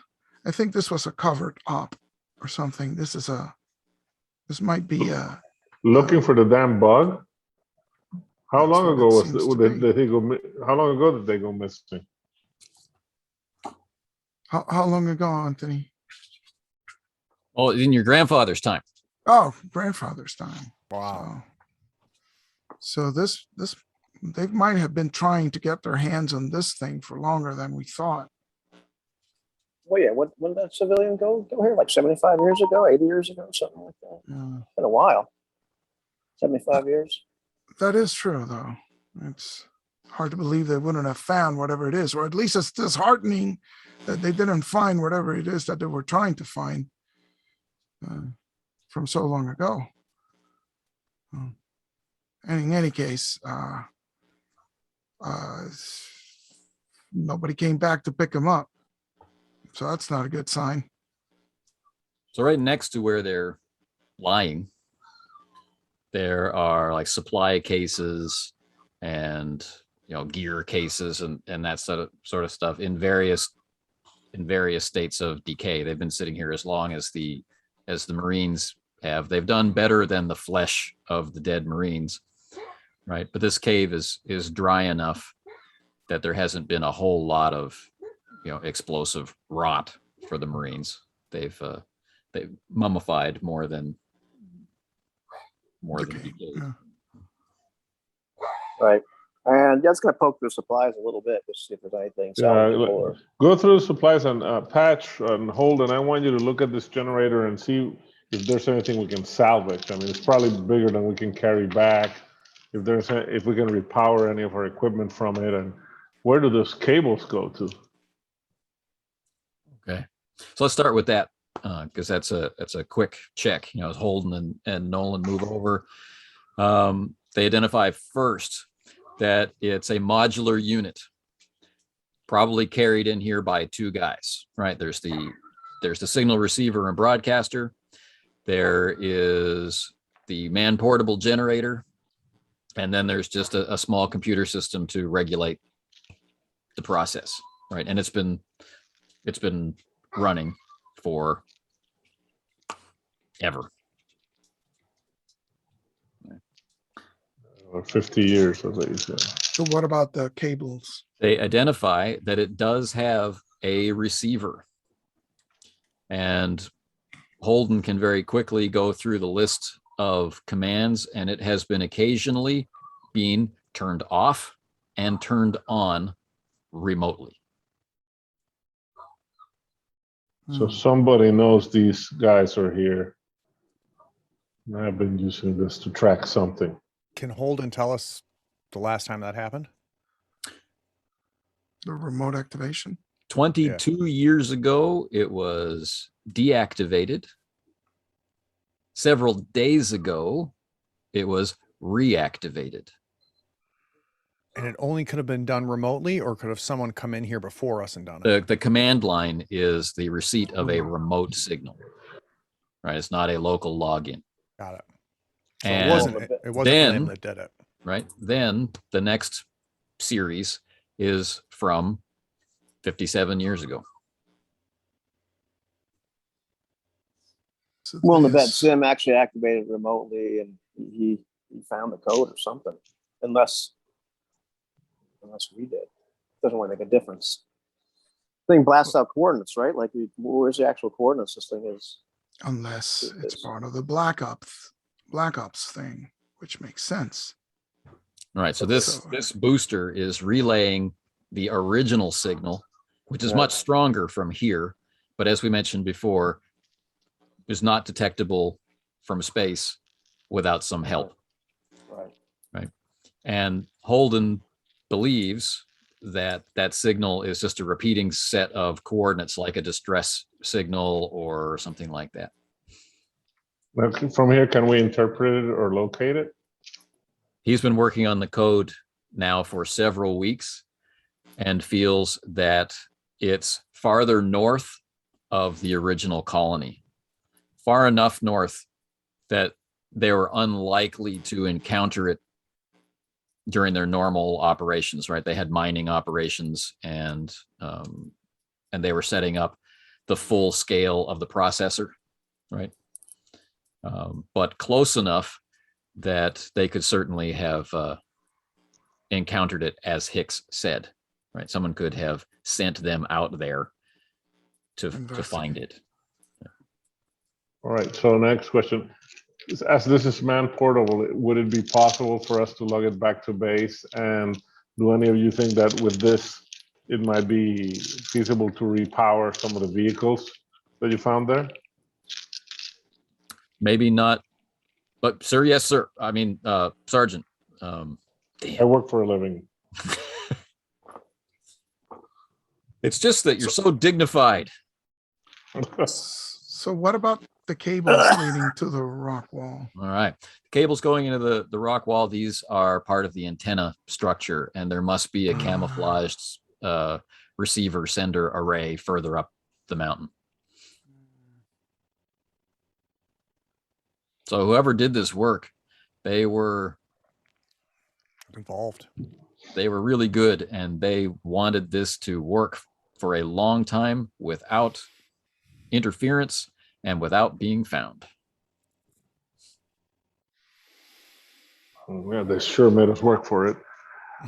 was a covered op or something. This might be a Looking for the damn bug. How That's long what ago it was seems to did be. he go? How long ago did they go missing? how long ago, Anthony? Oh, in your grandfather's time. Oh, grandfather's time. Wow. So this they might have been trying to get their hands on this thing for longer than we thought. Well, yeah. When did that civilian go here? Like 75 years ago, 80 years ago, something like that. Yeah. It's been a while. 75 years. That is true, though. It's hard to believe they wouldn't have found whatever it is, or at least it's disheartening that they didn't find whatever it is that they were trying to find from so long ago. And in any case, nobody came back to pick them up. So that's not a good sign. So right next to where they're lying, there are like supply cases and gear cases and that sort of stuff in various states of decay. They've been sitting here as long as the Marines have. They've done better than the flesh of the dead Marines, right? But this cave is dry enough that there hasn't been a whole lot of explosive rot for the Marines. They've mummified more than Okay, decayed. yeah. Right. And that's going to poke through supplies a little bit, just see if there's anything salvageable. Or... Go through the supplies and Patch and Holden. I want you to look at this generator and see if there's anything we can salvage. I mean, it's probably bigger than we can carry back. If we can repower any of our equipment from it, and where do those cables go to? Okay, so let's start with that because that's a quick check. You know, as Holden and Nolan move over, they identify first that it's a modular unit, probably carried in here by two guys. Right? There's the signal receiver and broadcaster. There is the man-portable generator, and then there's just a small computer system to regulate the process. Right, and it's been running for ever. 50 years, as you said. So what about the cables? They identify that it does have a receiver, and Holden can very quickly go through the list of commands, and it has been occasionally being turned off and turned on remotely. So somebody knows these guys are here. And I've been using this to track something. Can Holden tell us the last time that happened? The remote activation? 22 years ago, it was deactivated. Several days ago, it was reactivated. And it only could have been done remotely, or could have someone come in here before us and done it? The command line is the receipt of a remote signal, right? It's not a local login. Got it. So And it wasn't Lim that did it. Right. Then the next series is from 57 years ago. So Well, in the bet, this- Sim actually activated remotely, and he found the code or something. Unless we did, doesn't really make a difference. Thing blasts out coordinates, right? Like, where's the actual coordinates? This thing is. Unless it's part of the Black Ops thing, which makes sense. All right. So this booster is relaying the original signal, which is much stronger from here, but as we mentioned before, is not detectable from space without some help. Right. And Holden believes that signal is just a repeating set of coordinates, like a distress signal or something like that. From here, can we interpret it or locate it? He's been working on the code now for several weeks and feels that it's farther north of the original colony, far enough north that they were unlikely to encounter it during their normal operations, right? They had mining operations, and they were setting up the full scale of the processor, right? But close enough that they could certainly have encountered it, as Hicks said, right? Someone could have sent them out there to find it. All right, so next question. As this is man-portable, would it be possible for us to lug it back to base? And do any of you think that with this, it might be feasible to repower some of the vehicles that you found there? Maybe not, but sir, yes, sir. I mean, Sergeant. I work for a living. It's just that you're so dignified. So what about the cables leading to the rock wall? All right. The cables going into the rock wall, these are part of the antenna structure, and there must be a camouflaged receiver sender array further up the mountain. So whoever did this work, they were Involved. They were really good, and they wanted this to work for a long time without interference and without being found. Yeah, they sure made us work for it.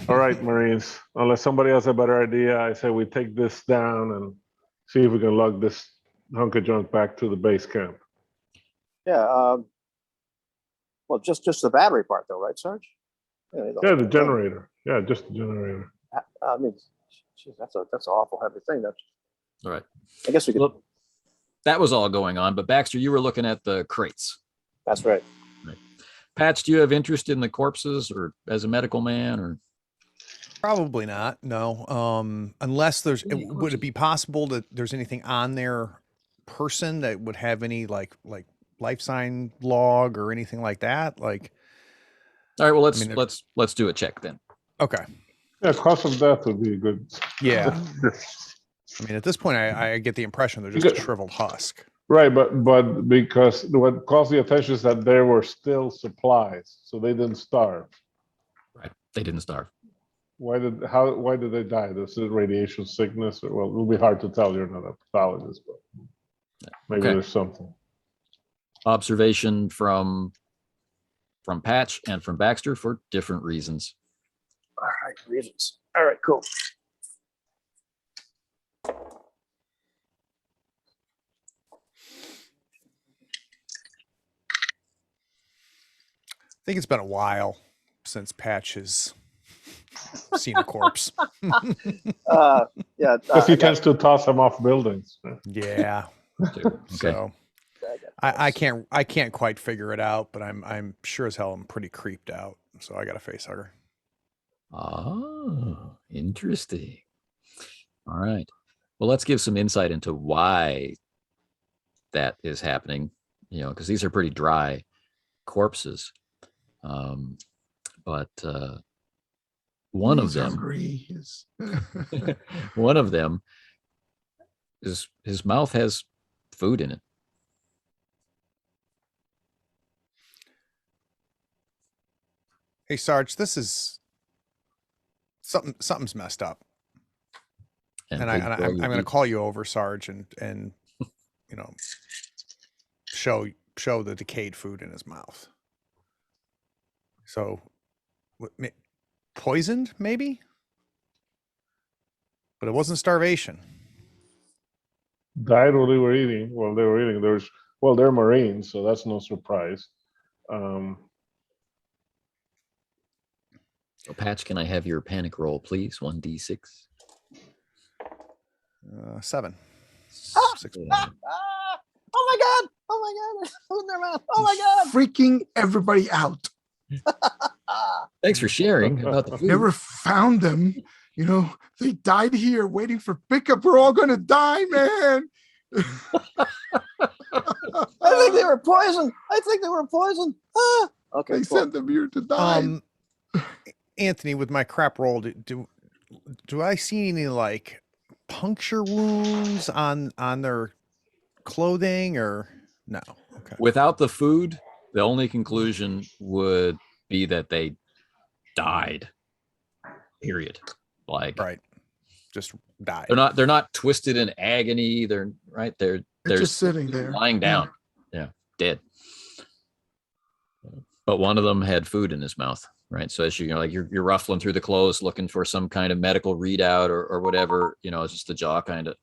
All right, Marines, unless somebody has a better idea, I say we take this down and see if we can lug this hunk of junk back to the base camp. Yeah. Well, just the battery part, though, right, Sarge? Yeah, the generator. Yeah, just a generator. I mean, geez, that's an awful heavy thing. That's All right. I guess we could. Well, that was all going on, but Baxter, you were looking at the crates. That's right. Patch, do you have interest in the corpses, or as a medical man, or? Probably not. No. Unless would it be possible that there's anything on their person that would have any like life sign log or anything like that? Like, All right. Well, let's do a check then. okay. Yeah, cause of death would be good. Yeah. I mean, at this point, I get the impression they're just a shriveled husk. Right, but because what caused the attention is that there were still supplies, so they didn't starve. Right. They didn't starve. Why did they die? This is radiation sickness. Well, it'll be hard to tell. You're not a pathologist, but maybe Okay. there's something. Observation from Patch and from Baxter for different reasons. All right, reasons. All right, cool. I think it's been a while since Patch has seen a corpse. Yeah, Because he tends to toss them off buildings. Yeah. Okay. So I can't quite figure it out, but I'm sure as hell I'm pretty creeped out. So I got a face hugger. Oh, interesting. All right. Well, let's give some insight into why that is happening, because these are pretty dry corpses. But one of them, one of them is his mouth has food in it. Hey Sarge, this is something's messed up. And I'm going to call you over, Sarge, and show the decayed food in his mouth. So, poisoned maybe, but it wasn't starvation. Died while they were eating. Well, they were eating. They're Marines, so that's no surprise. So Patch, can I have your panic roll, please? 1d6. 7. Ah! 6. Oh my god! Oh my god! Food in their mouth! Oh my god! Freaking everybody out. Thanks for sharing about the food. Never found them. They died here waiting for pickup. We're all gonna die, man. I think they were poisoned. Ah! Okay, They cool. sent them here to die. Anthony, with my crap roll, do I see any like puncture wounds on their clothing or no? Okay. Without the food, the only conclusion would be that they died. Period. Like, Right. Just died. They're not twisted in agony. They're Just sitting there, lying down. Yeah, dead. But one of them had food in his mouth, right? So as you're ruffling through the clothes looking for some kind of medical readout or whatever, it's just the jaw kind of.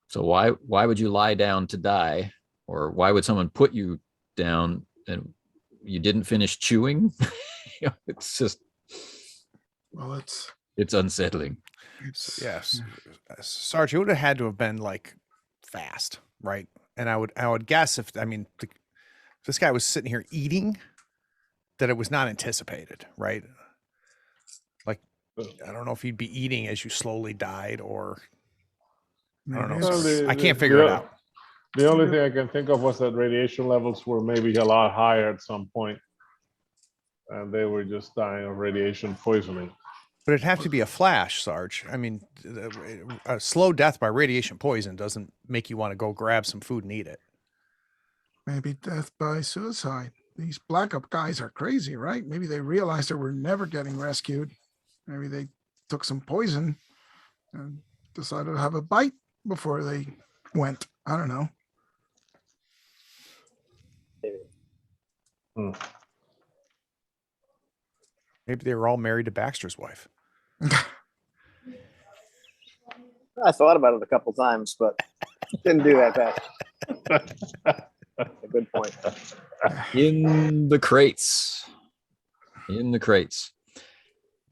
So why would you lie down to die, or why would someone put you down and you didn't finish chewing? It's just, Well, it's unsettling. Yes, Sarge, it would have had to have been like fast, right? And I would guess if this guy was sitting here eating, that it was not anticipated, right? Like, I don't know if he'd be eating as you slowly died, or I don't know. Well, I can't figure it out. The only thing I can think of was that radiation levels were maybe a lot higher at some point, and they were just dying of radiation poisoning. But it'd have to be a flash, Sarge. I mean, a slow death by radiation poison doesn't make you want to go grab some food and eat it. maybe death by suicide. These Black Up guys are crazy, right? Maybe they realized they were never getting rescued. Maybe they took some poison and decided to have a bite before they went. I don't know. Maybe they were all married to Baxter's wife. I thought about it a couple times, but didn't do that fast. A good point. In the crates. In the crates.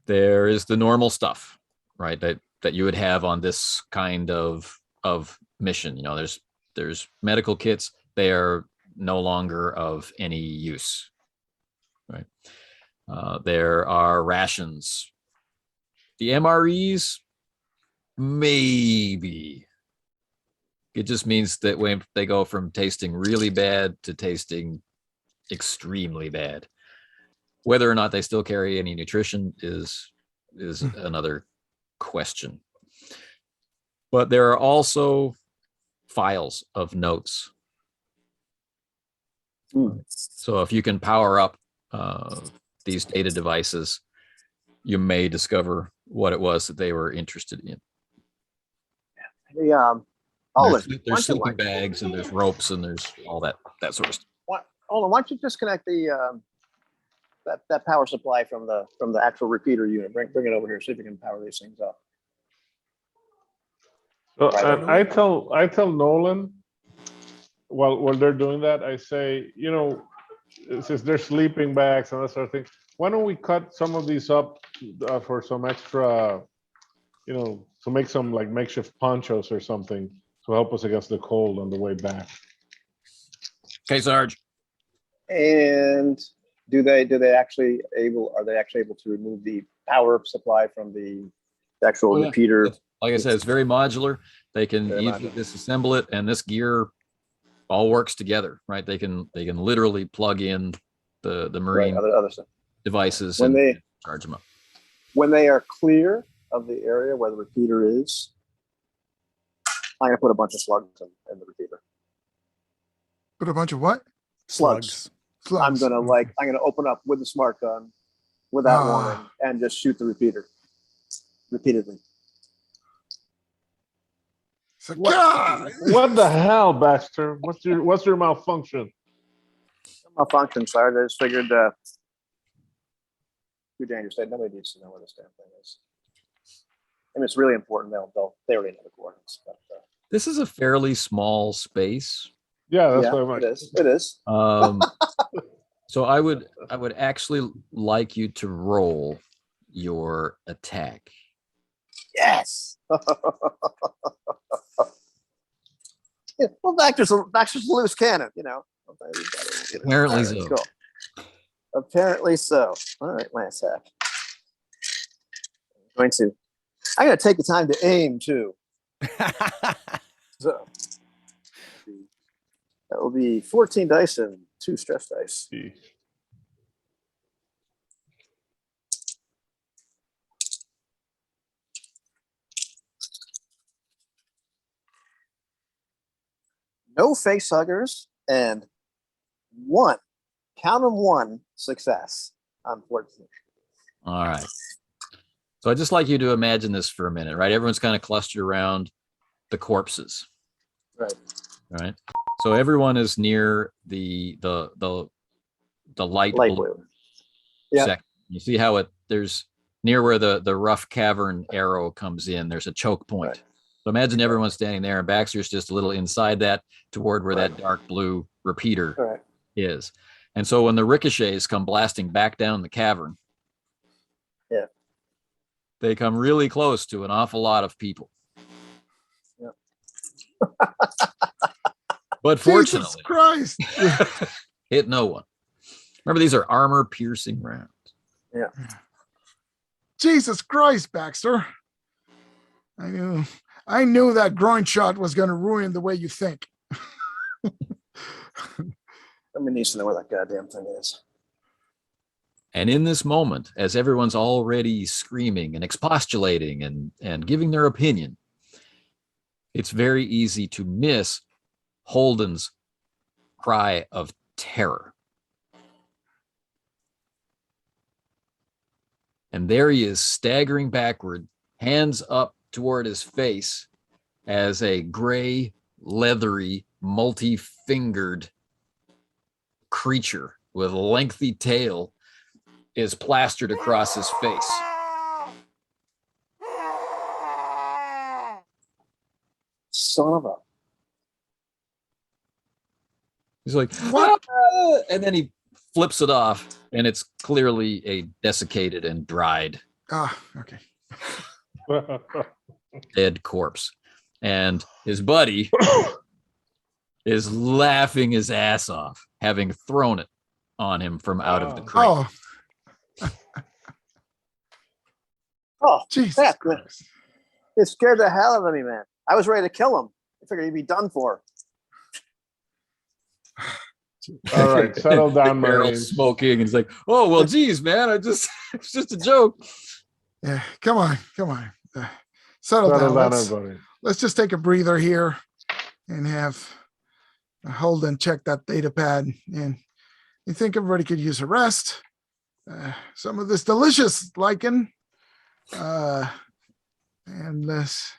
There is the normal stuff, right? That you would have on this kind of mission. You know, there's medical kits. They are no longer of any use, right? There are rations. The MREs, maybe. It just means that when they go from tasting really bad to tasting extremely bad. Whether or not they still carry any nutrition is another question. But there are also files of notes. So if you can power up these data devices, you may discover what it was that they were interested in. There's sleeping bags and there's ropes and there's all that sort of stuff. Hold on, why don't you disconnect the that power supply from the actual repeater unit? Bring it over here, see if you can power these things up. So I tell Nolan while they're doing that, I say, you know, since they're sleeping bags and that sort of thing, why don't we cut some of these up for some extra, you know, to make some like makeshift ponchos or something to help us against the cold on the way back. Okay, Sarge. And are they actually able to remove the power supply from the actual repeater? Like I said, it's very modular. They can easily disassemble it, and this gear all works together, right? They can literally plug in the marine other stuff. devices when and charge them up. When they are clear of the area where the repeater is, I'm gonna put a bunch of slugs in the repeater. Put a bunch of what? Slugs. Slugs. I'm gonna open up with the smart gun without warning and just shoot the repeater repeatedly. What the hell, Baxter? What's your malfunction? Malfunction, sorry. I just figured too dangerous. Nobody needs to know where this damn thing is. I mean, it's really important. They already know the coordinates. But, this is a fairly small space. Yeah, that's what I'm like. It is. So I would actually like you to roll your attack. Yes. Yeah, well, Baxter's a loose cannon, you know. Apparently so. Cool. Apparently so. All right, my attack. I'm going to take the time to aim too. So that will be 14 dice and 2 stress dice. No face huggers and 1, count them 1 success on 14. All right. So I'd just like you to imagine this for a minute, right? Everyone's kind of clustered around the corpses. Right. All right. So everyone is near the light blue. Yeah. You see how there's near where the rough cavern arrow comes in, there's a choke point. Right. So imagine everyone's standing there and Baxter's just a little inside that toward where that dark blue repeater is. And so when the ricochets come blasting back down the cavern, they come really close to an awful lot of people. Yeah. But fortunately, Christ. hit no one. Remember, these are armor-piercing rounds. Yeah. Jesus Christ, Baxter. I knew that groin shot was going to ruin the way you think. Somebody needs to know where that goddamn thing is. And in this moment, as everyone's already screaming and expostulating and giving their opinion, it's very easy to miss Holden's cry of terror. And there he is, staggering backward, hands up toward his face, as a gray, leathery, multi-fingered creature with a lengthy tail is plastered across his face. Son of a... He's like, What? "Ah!" And then he flips it off, and it's clearly a desiccated and dried Okay. dead corpse. And his buddy is laughing his ass off, having thrown it on him from out of the crate. Oh, Oh, Jesus that, Christ. it scared the hell out of me, man. I was ready to kill him. I figured he'd be done for. All right, settle down, Barrel Marines. smoking, and he's like, "Oh well, geez, man, it's just a joke." Yeah, come on. Settle Settle down. down, Let's, everybody. let's just take a breather here and have Holden check that data pad. And you think everybody could use a rest? Some of this delicious lichen. And let's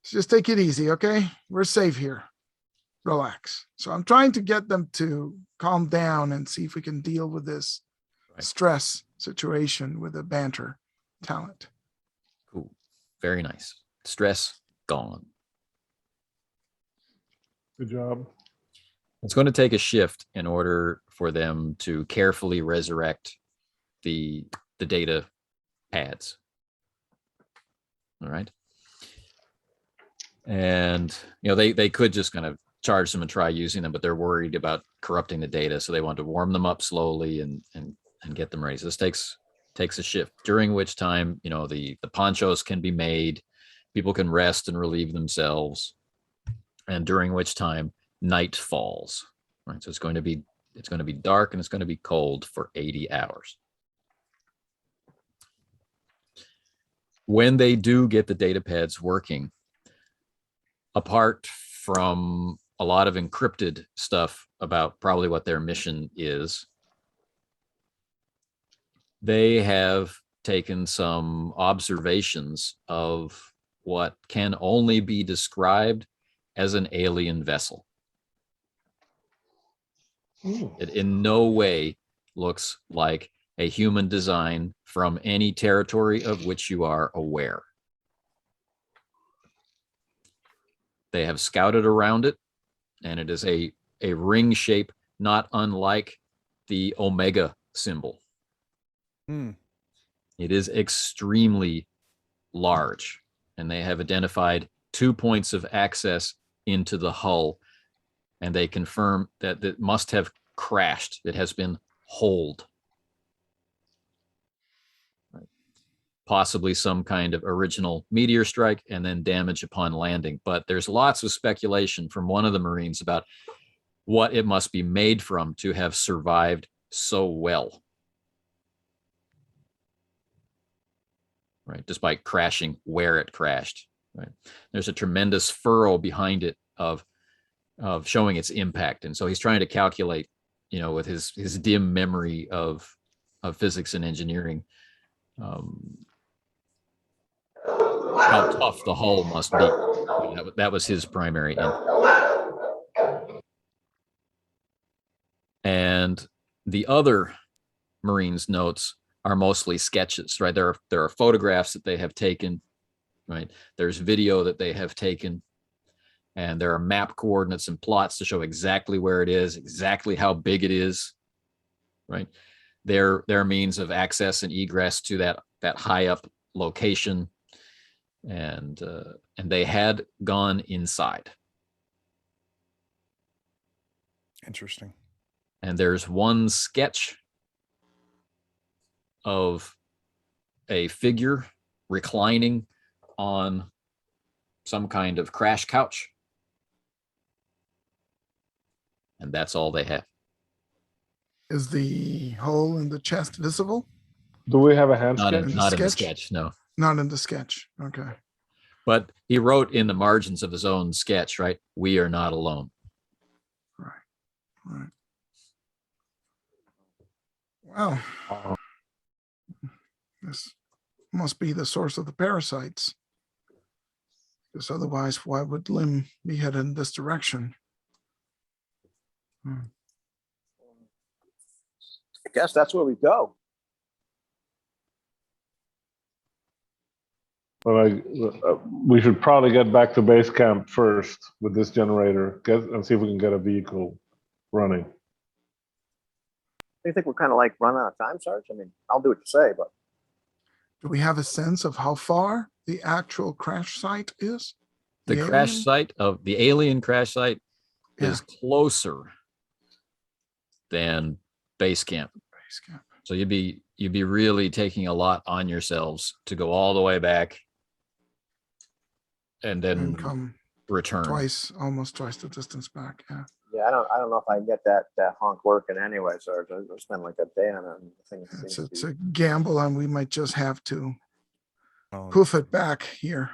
just take it easy, okay? We're safe here. Relax. So I'm trying to get them to calm down and see if we can deal with this stress situation with the banter talent. Cool, very nice. Stress gone. Good job. It's going to take a shift in order for them to carefully resurrect the data pads. All right. And they could just kind of charge them and try using them, but they're worried about corrupting the data, so they want to warm them up slowly and get them ready. So this takes a shift, during which time the ponchos can be made, people can rest and relieve themselves, and during which time night falls. Right. So it's going to be dark and it's going to be cold for 80 hours. When they do get the data pads working, apart from a lot of encrypted stuff about probably what their mission is, they have taken some observations of what can only be described as an alien vessel. It in no way looks like a human design from any territory of which you are aware. They have scouted around it, and it is a ring shape not unlike the Omega symbol. It is extremely large, and they have identified 2 points of access into the hull, and they confirm that it must have crashed. It has been holed. Possibly some kind of original meteor strike and then damage upon landing. But there's lots of speculation from one of the Marines about what it must be made from to have survived so well. Right, despite crashing where it crashed. Right, there's a tremendous furrow behind it of showing its impact, and so he's trying to calculate, with his dim memory of physics and engineering, how tough the hull must be. That was his primary input. And the other Marines' notes are mostly sketches, right? There are photographs that they have taken, right? There's video that they have taken, and there are map coordinates and plots to show exactly where it is, exactly how big it is, right? Their means of access and egress to that high up location, and they had gone inside. Interesting. And there's one sketch of a figure reclining on some kind of crash couch. And that's all they have. Is the hole in the chest visible? Do we have a hand Not sketch? in the sketch, no. Not in the sketch. Okay. But he wrote in the margins of his own sketch, right? We are not alone. Right. Well, this must be the source of the parasites. Because otherwise, why would Lim be headed in this direction? I guess that's where we go. Well, we should probably get back to base camp first with this generator, and see if we can get a vehicle running. Do you think we're kind of like running out of time, Sarge? I mean, I'll do what you say, but Do we have a sense of how far the actual crash site is? The crash alien? site of the alien crash site Yeah. is closer than base camp. Base camp. So you'd be really taking a lot on yourselves to go all the way back and then And come return. almost twice the distance back. Yeah. yeah, I don't know if I can get that honk working anyway, Sarge. I spend like a day on it. And the thing seems It's to be- a gamble, and we might just have to Um, hoof it back here.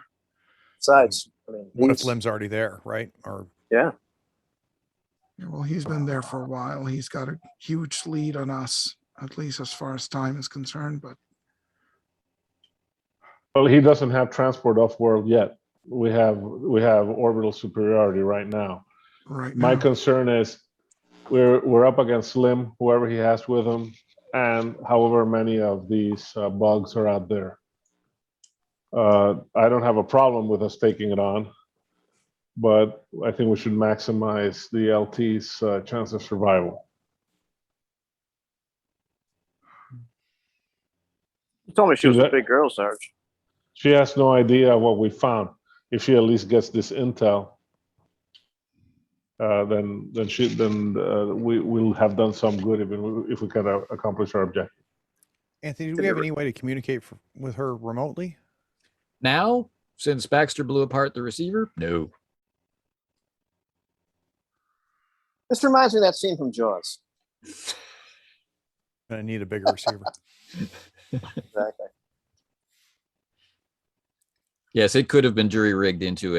Besides, I mean, what if he's- Lim's already there, right? Or Yeah, Yeah, well, he's been there for a while. He's got a huge lead on us, at least as far as time is concerned. But Well, he doesn't have transport off-world yet. We have orbital superiority right now. right My now, concern is we're up against Slim, whoever he has with him, and however many of these bugs are out there. I don't have a problem with us taking it on, but I think we should maximize the LT's chance of survival. you told me she was a That- big girl, Sarge. She has no idea what we found. If she at least gets this intel, then we'll have done some good if we can accomplish our objective. Anthony, do we have any way to communicate with her remotely? Now, since Baxter blew apart the receiver, no. This reminds me of that scene from Jaws. I need a bigger receiver. Exactly. Yes, it could have been jury rigged into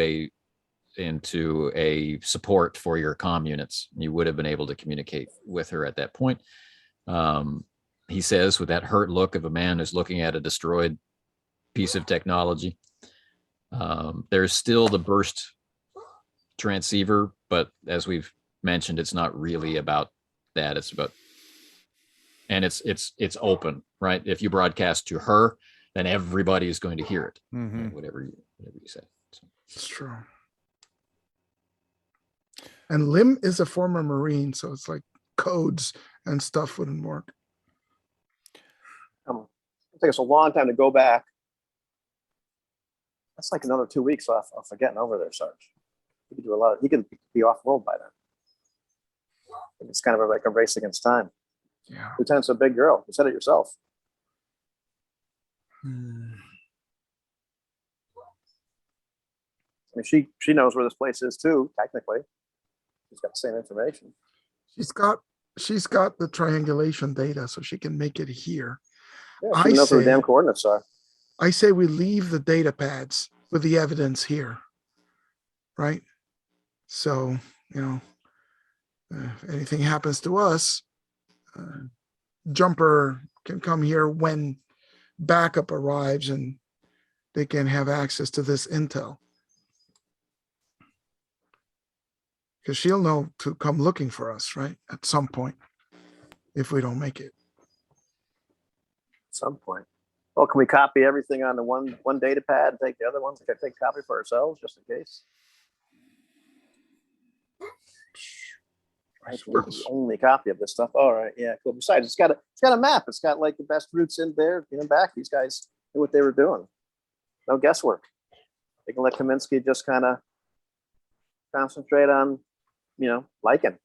a support for your comm units. You would have been able to communicate with her at that point. He says, with that hurt look of a man who's looking at a destroyed piece of technology. There's still the burst transceiver, but as we've mentioned, it's not really about that. It's about, and it's open, right? If you broadcast to her, then everybody is going to hear it. Mhm. Whatever you say. So, it's true. And Lim is a former Marine, so it's like codes and stuff wouldn't work. It'll take us a long time to go back. That's like another 2 weeks off of getting over there, Sarge. He could do a lot. He could be off world by then. It's kind of like a race against time. Yeah. Lieutenant's a big girl. You said it yourself. Hmm. I mean, she knows where this place is too. Technically, she's got the same information. She's got the triangulation data, so she can make it here. Yeah, she knows where the damn coordinates are. I say we leave the data pads with the evidence here, right? So, if anything happens to us, Jumper can come here when backup arrives and they can have access to this intel. Because she'll know to come looking for us, right? At some point, if we don't make it. At some point. Well, can we copy everything on the one data pad and take the other ones? Can I take a copy for ourselves just in case? Right, we the only copy of this stuff. All right, yeah, cool. Besides, it's got a map. It's got like the best routes in there, back. These guys knew what they were doing. No guesswork. They can let Kaminsky just kind of concentrate on, liking.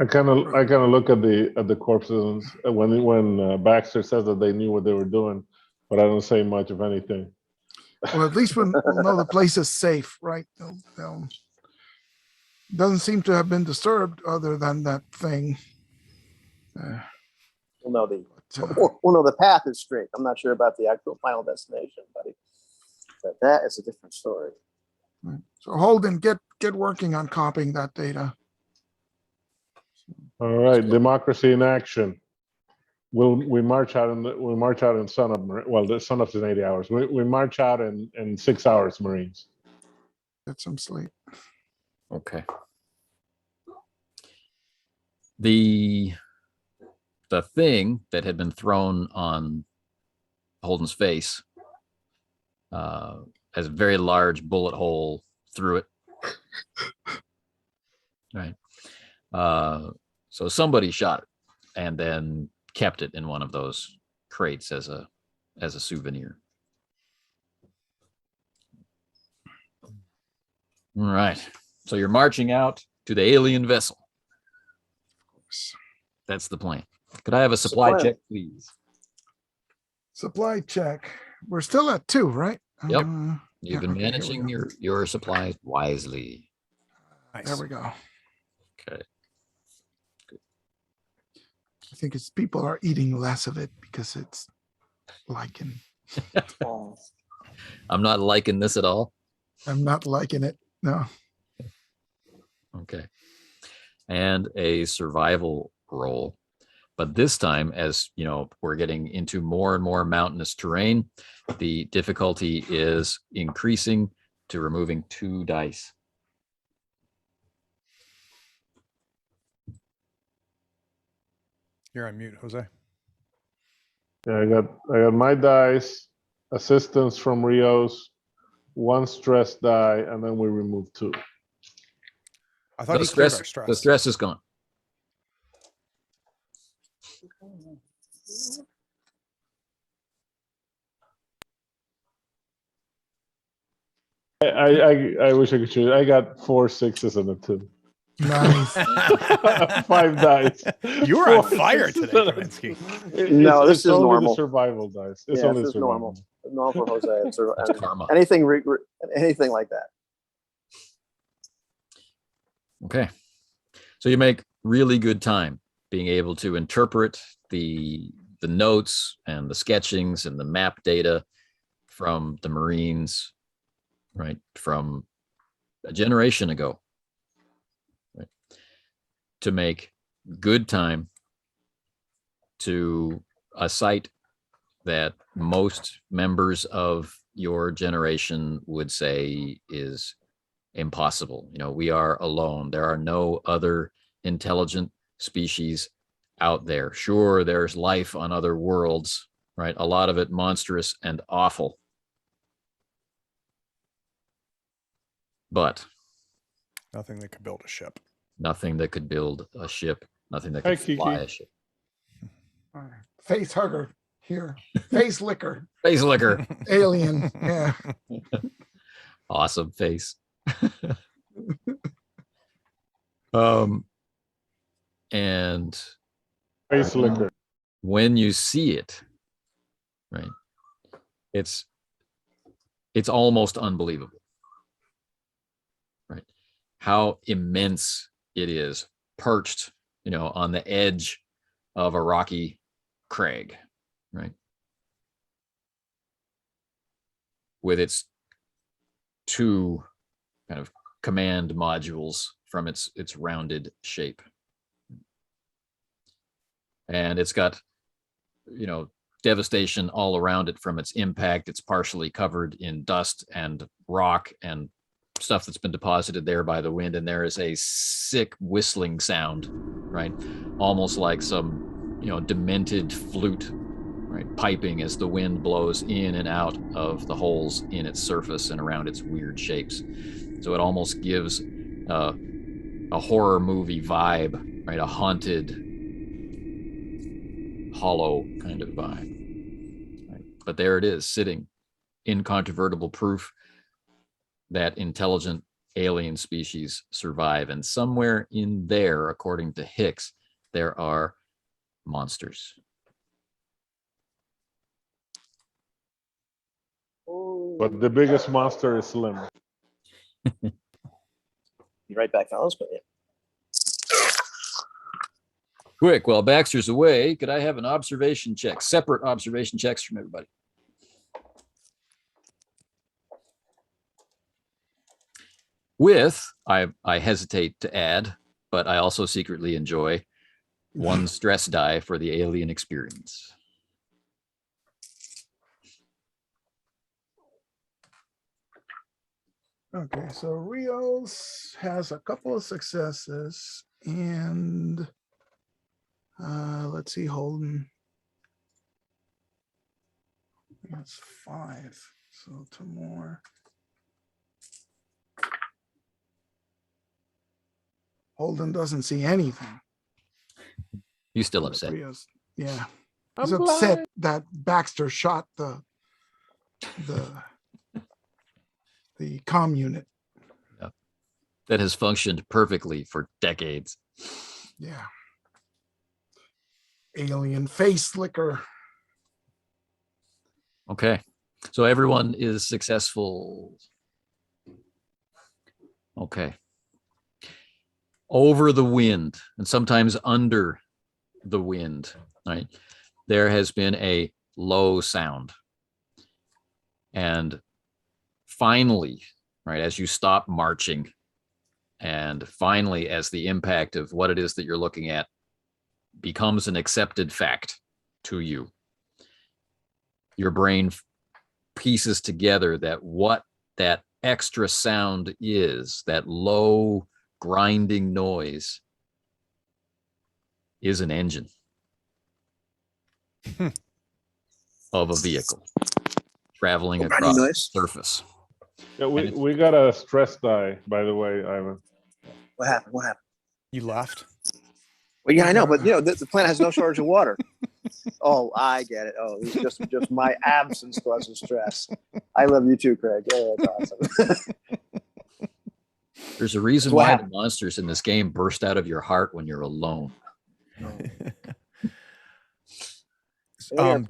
I kind of look at the corpses when Baxter says that they knew what they were doing, but I don't say much of anything. Well, at least we'll know the place is safe, right? They'll doesn't seem to have been disturbed other than that thing. We'll know the path is straight. I'm not sure about the actual final destination, buddy. But that is a different story. So Holden, get working on copying that data. All right, democracy in action. We march out in sunup. Well, the sunup's in 80 hours. We march out in 6 hours, Marines. Get some sleep. okay. The thing that had been thrown on Holden's face has a very large bullet hole through it. Right. So somebody shot it and then kept it in one of those crates as a souvenir. All right. So you're marching out to the alien vessel. That's the plan. Could I have a supply check, please? Supply check. We're still at 2, right? Yep. Yeah, You've been okay, here we managing go. your supplies wisely. There Nice. we go. Okay. I think it's people are eating less of it because it's liking. I'm not liking this at all. I'm not liking it. No. Okay. And a survival roll. But this time, as you know, we're getting into more and more mountainous terrain, the difficulty is increasing to removing 2 dice. You're on mute, Jose. Yeah, I got my dice, assistance from Rios, 1 stress die, and then we remove 2. I thought No you stress. cleared our stress. The stress is gone. I wish I could choose. I got 4 6s and a 2. Nice. 5 dice. You were on 4 fire 6s today, and a Kaminsky. 2. No, this It's is only normal. the survival dice. It's Yeah, only this is survival. normal for Jose. It's That's karma. anything like that. Okay. So you make really good time being able to interpret the notes and the sketchings and the map data from the Marines, right, from a generation ago, right, to make good time to a site that most members of your generation would say is impossible. You know, we are alone. There are no other intelligent species out there. Sure, there's life on other worlds, right? A lot of it monstrous and awful. But Nothing that could build a ship. nothing that could build a ship, nothing that Hi, could fly Kiki. a ship. All right. Face hugger here. Face licker. Face liquor. Alien. Yeah. Awesome face. And Face liquor. when you see it, right, it's almost unbelievable, right? How immense it is, perched, you know, on the edge of a rocky crag, right? With its 2 kind of command modules from its rounded shape. And it's got, you know, devastation all around it from its impact. It's partially covered in dust and rock and stuff that's been deposited there by the wind. And there is a sick whistling sound, right? Almost like some, you know, demented flute, right? Piping as the wind blows in and out of the holes in its surface and around its weird shapes. So it almost gives a horror movie vibe, right? A haunted, hollow kind of vibe. Right? But there it is, sitting, incontrovertible proof that intelligent alien species survive. And somewhere in there, according to Hicks, there are monsters. But the biggest monster is Slim. Be right back, fellas. But yeah. Quick, while Baxter's away, could I have an observation check, separate observation checks from everybody? With, I hesitate to add, but I also secretly enjoy 1 stress die for the alien experience. Okay, so Rios has a couple of successes and let's see, Holden. That's 5. So 2 more. Holden doesn't see anything. You still upset? Rios, yeah. I'm He's upset blind. that Baxter shot the comm unit. That has functioned perfectly for decades. Yeah. Alien face licker. Okay. So everyone is successful. Okay. Over the wind and sometimes under the wind, right? There has been a low sound. And finally, right, as you stop marching, and finally, as the impact of what it is that you're looking at becomes an accepted fact to you, your brain pieces together that what that extra sound is, that low grinding noise, is an engine of a vehicle traveling Grinding across the noise? surface. Yeah, we got a stress die, by the way, Ivan. What happened? What happened? You left. Well, yeah, I know, but the planet has no shortage of water. Oh, I get it. Oh, it's just my absence causes stress. I love you too, Craig. Yeah, that's awesome. There's a reason What why happened? the monsters in this game burst out of your heart when you're alone. Do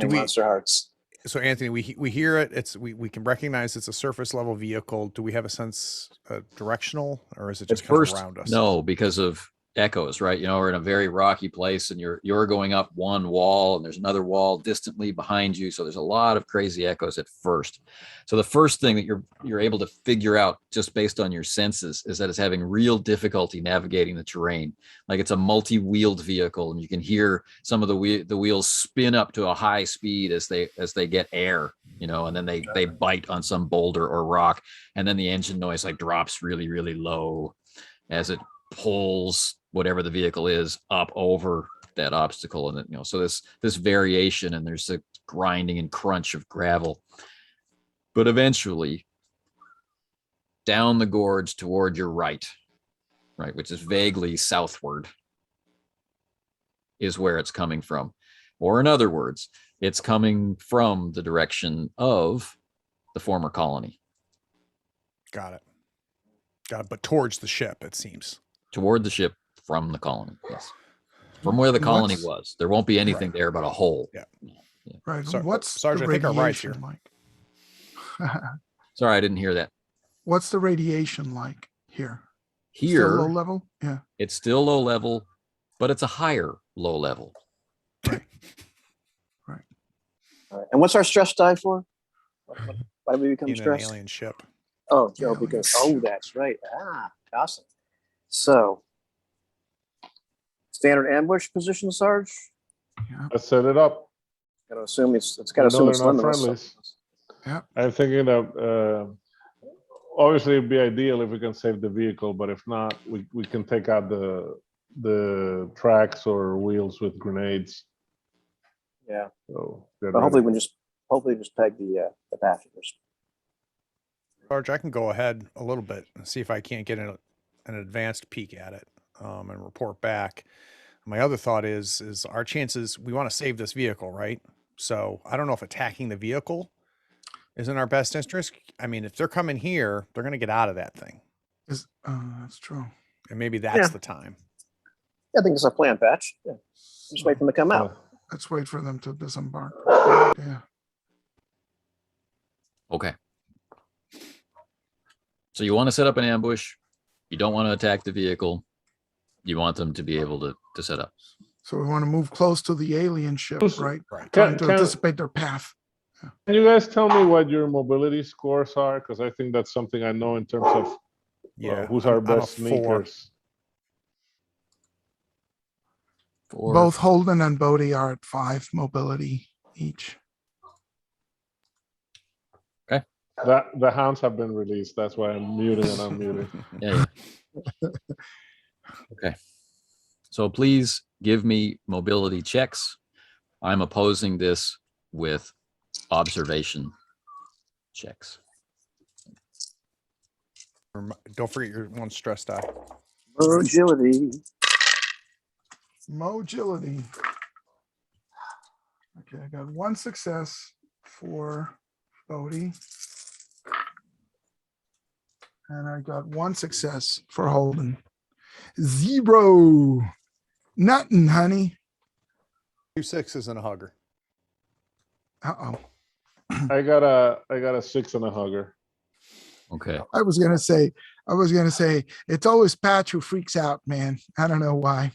we? Monster Hearts. So Anthony, we hear it. We can recognize it's a surface level vehicle. Do we have a sense directional, or is it At just kind of first, around us? no, because of echoes, right? We're in a very rocky place, and you're going up one wall, and there's another wall distantly behind you. So there's a lot of crazy echoes at first. So the first thing that you're able to figure out just based on your senses is that it's having real difficulty navigating the terrain. Like it's a multi-wheeled vehicle, and you can hear some of the wheels spin up to a high speed as they get air, and then they bite on some boulder or rock, and then the engine noise like drops really, really low as it pulls whatever the vehicle is up over that obstacle. And then, so this variation, and there's a grinding and crunch of gravel. But eventually, down the gorge toward your right, which is vaguely southward, is where it's coming from. Or in other words, it's coming from the direction of the former colony. Got it. But towards the ship, it seems. Toward the ship from the colony, yes. From where the colony was. There won't be anything there but a hole. Yeah. Right. Sar- What's Sergeant, the I think our rights radiation like? Sorry, I didn't hear that. What's the radiation like here? Here, Still low level? Yeah. it's still low level, but it's a higher low level. Right. All right. And what's our stress die for? Why do we become In an stressed? alien ship. Oh, Yeah, because that's right. Awesome. So, standard ambush position, Sarge. Yeah. Let's set it up. Gotta assume it's got to assume it's limitless. Friendlies. Yeah. I'm thinking that obviously it'd be ideal if we can save the vehicle, but if not, we can take out the tracks or wheels with grenades. Yeah. So but hopefully we just peg the passengers. Sarge, I can go ahead a little bit and see if I can't get an advanced peek at it and report back. My other thought is our chances, we want to save this vehicle, right? So I don't know if attacking the vehicle is in our best interest. I mean, if they're coming here, they're going to get out of that thing. That's true. And maybe that's the time. Yeah, I think it's a plan, Patch. Yeah. Just wait for them to come out. Let's wait for them to disembark. Yeah. Okay. So you want to set up an ambush. You don't want to attack the vehicle. You want them to be able to set up. So we want to move close to the alien ship, right? Right. Trying to anticipate their path. Can you guys tell me what your mobility scores are? Because I think that's something I know in terms of who's our I'm a best 4. sneakers. Both Holden and Bodie are at 5 mobility each. Okay. The hounds have been released. That's why I'm muting and unmuting. Yeah. Okay. So please give me mobility checks. I'm opposing this with observation checks. Don't forget your one stress die. Agility. Mobility. Okay, I got one success for Bodie. And I got one success for Holden. 0. Nothing, honey. 2 6s and a hugger. Uh-oh. I got a 6 and a hugger. Okay. I was gonna say, it's always Patch who freaks out, man. I don't know why.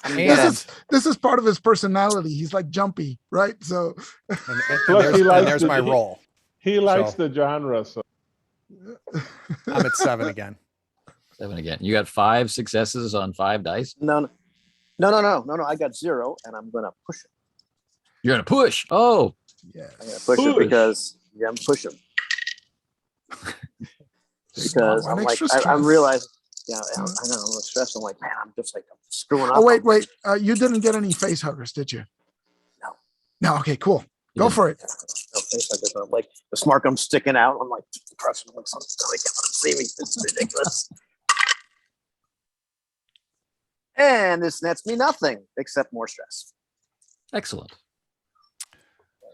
And, This is part of his personality. He's like jumpy, right? So and Plus, he likes there's the- my roll. He likes So- the genre, so I'm at 7 again. 7 again. You got 5 successes on 5 dice. No. I got 0, and I'm gonna push it. You're gonna push. Oh, yes. I'm gonna push it Push. because I'm pushing. Because One I'm like, extra I'm stress. realizing, yeah, I know I'm stressed. I'm like, man, I'm just like I'm screwing up. Oh, wait. You didn't get any face huggers, did you? No. No, okay, cool. Go for it. No, face like this. I'm like the smart gum sticking out. I'm like pressing like something. Like, can't let him see me. It's ridiculous. And this nets me nothing except more stress. excellent.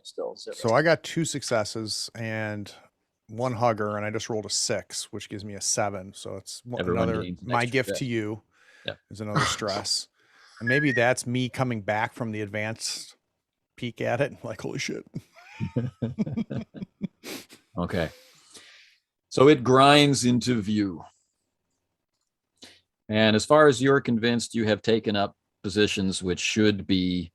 Still 0. So I got 2 successes and 1 hugger, and I just rolled a 6, which gives me a 7. So it's Everyone another, gains an my extra gift stress. to you Yep. is another stress. And maybe that's me coming back from the advanced peek at it. Like, holy shit. Okay. So it grinds into view. And as far as you're convinced, you have taken up positions which should be,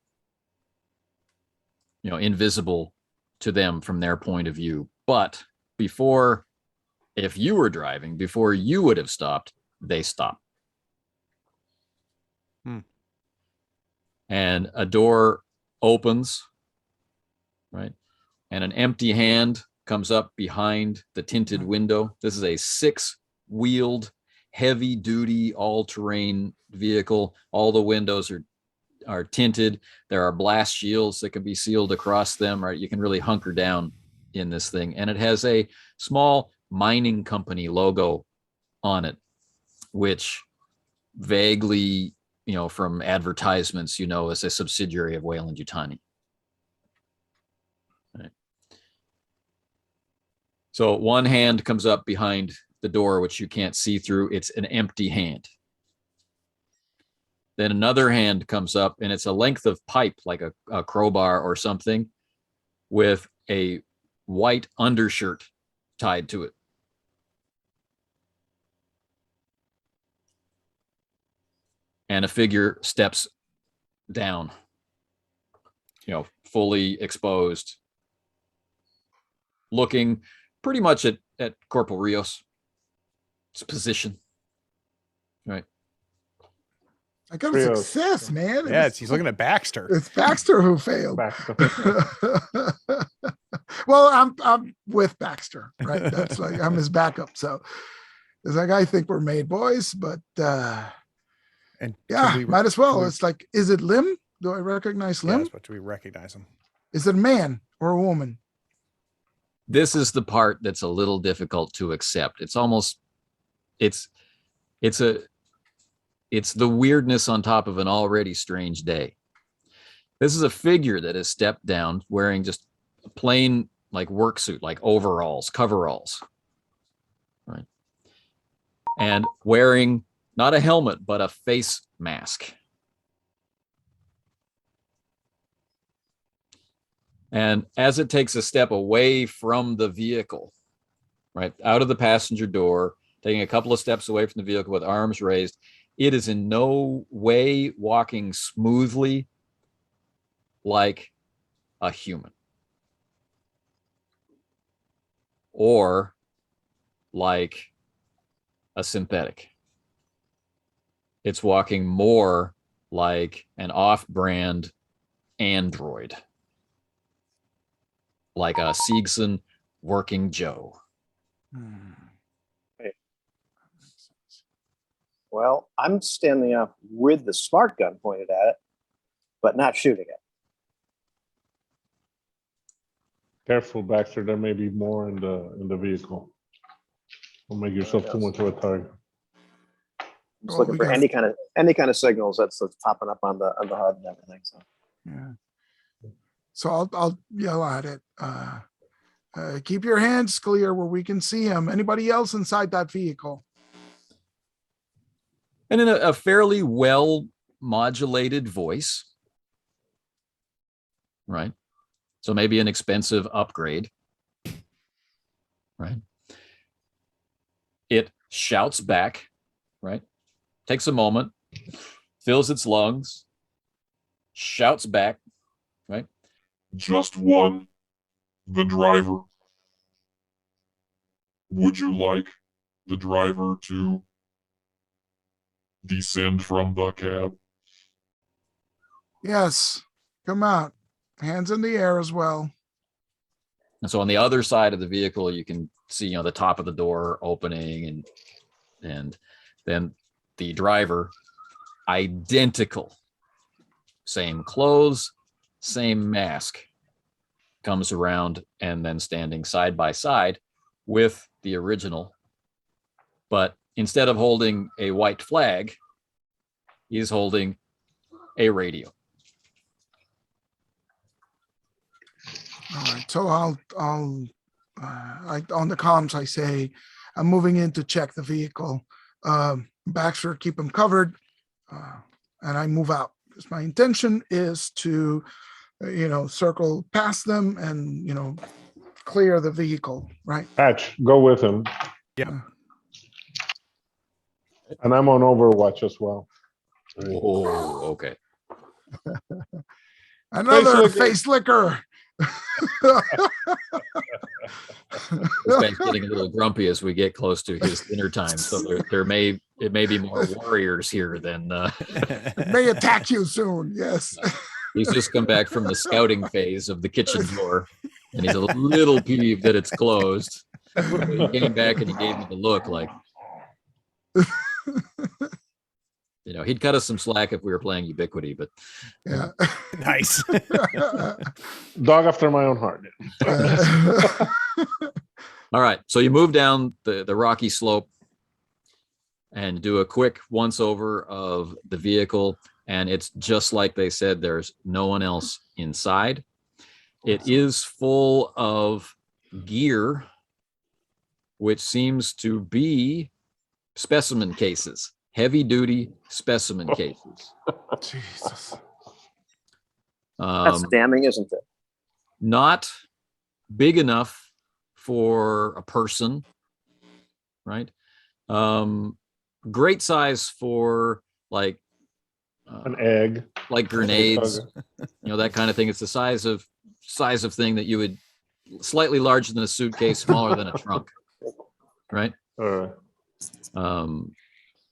invisible to them from their point of view. But if you were driving, before you would have stopped, they stopped. And a door opens, right? And an empty hand comes up behind the tinted window. This is a 6-wheeled, heavy-duty, all-terrain vehicle. All the windows are tinted. There are blast shields that can be sealed across them, right? You can really hunker down in this thing. And it has a small mining company logo on it, which vaguely, from advertisements, is a subsidiary of Weyland-Yutani. Right. So one hand comes up behind the door, which you can't see through. It's an empty hand. Then another hand comes up, and it's a length of pipe, like a crowbar or something, with a white undershirt tied to it. And a figure steps down, fully exposed, looking pretty much at Corporal Rios' position. Right. I got a Rios. success, man. Yeah, he's looking at Baxter. It's Baxter who failed. Baxter. Well, I'm with Baxter, right? That's like I'm his backup. So it's like I think we're made boys, but And yeah, might as well. can we- It's like, is it Lim? Do I recognize Lim? Yes, but do we recognize him? Is it a man or a woman? This is the part that's a little difficult to accept. It's almost, it's the weirdness on top of an already strange day. This is a figure that has stepped down wearing just a plain like work suit, like overalls, coveralls, right? And wearing not a helmet, but a face mask. And as it takes a step away from the vehicle, right, out of the passenger door, taking a couple of steps away from the vehicle with arms raised, it is in no way walking smoothly like a human or like a synthetic. It's walking more like an off-brand android, like a Siegson working Joe. Well, I'm standing up with the smart gun pointed at it, but not shooting it. Careful, Baxter. There may be more in the vehicle. Don't make yourself too much of a target. Just Well, looking we for got any kind of signals that's popping up on the HUD and everything. So Yeah. So I'll yell at it. Keep your hands clear where we can see him. Anybody else inside that vehicle? And in a fairly well modulated voice, right? So maybe an expensive upgrade, right? It shouts back, right? Takes a moment, fills its lungs, shouts back, right? Just one. The driver. Would you like the driver to descend from the cab? Yes. Come out. Hands in the air as well. And so on the other side of the vehicle, you can see, the top of the door opening, and then the driver, identical, same clothes, same mask, comes around and then standing side by side with the original. But instead of holding a white flag, he's holding a radio. All right. So I'll on the comms, I say, I'm moving in to check the vehicle. Baxter, keep him covered. And I move out because my intention is to, circle past them and, clear the vehicle, right? Patch, go with him. Yeah. And I'm on Overwatch as well. Oh, okay. Another Face face licker. This guy's getting a little grumpy as we get close to his dinner time. So it may be more warriors here than May attack you soon. Yes. he's just come back from the scouting phase of the kitchen door, and he's a little peeved that it's closed. He came back and he gave me the look like, he'd cut us some slack if we were playing Ubiquity, but Yeah. Nice. Dog after my own heart. all right. So you move down the rocky slope and do a quick once over of the vehicle. And it's just like they said, there's no one else inside. It is full of gear, which seems to be specimen cases, heavy duty specimen cases. Jesus. that's damning, isn't it? Not big enough for a person, right? Great size for like An egg. like grenades, that kind of thing. It's the size of thing that you would, slightly larger than a suitcase, smaller than a trunk, right?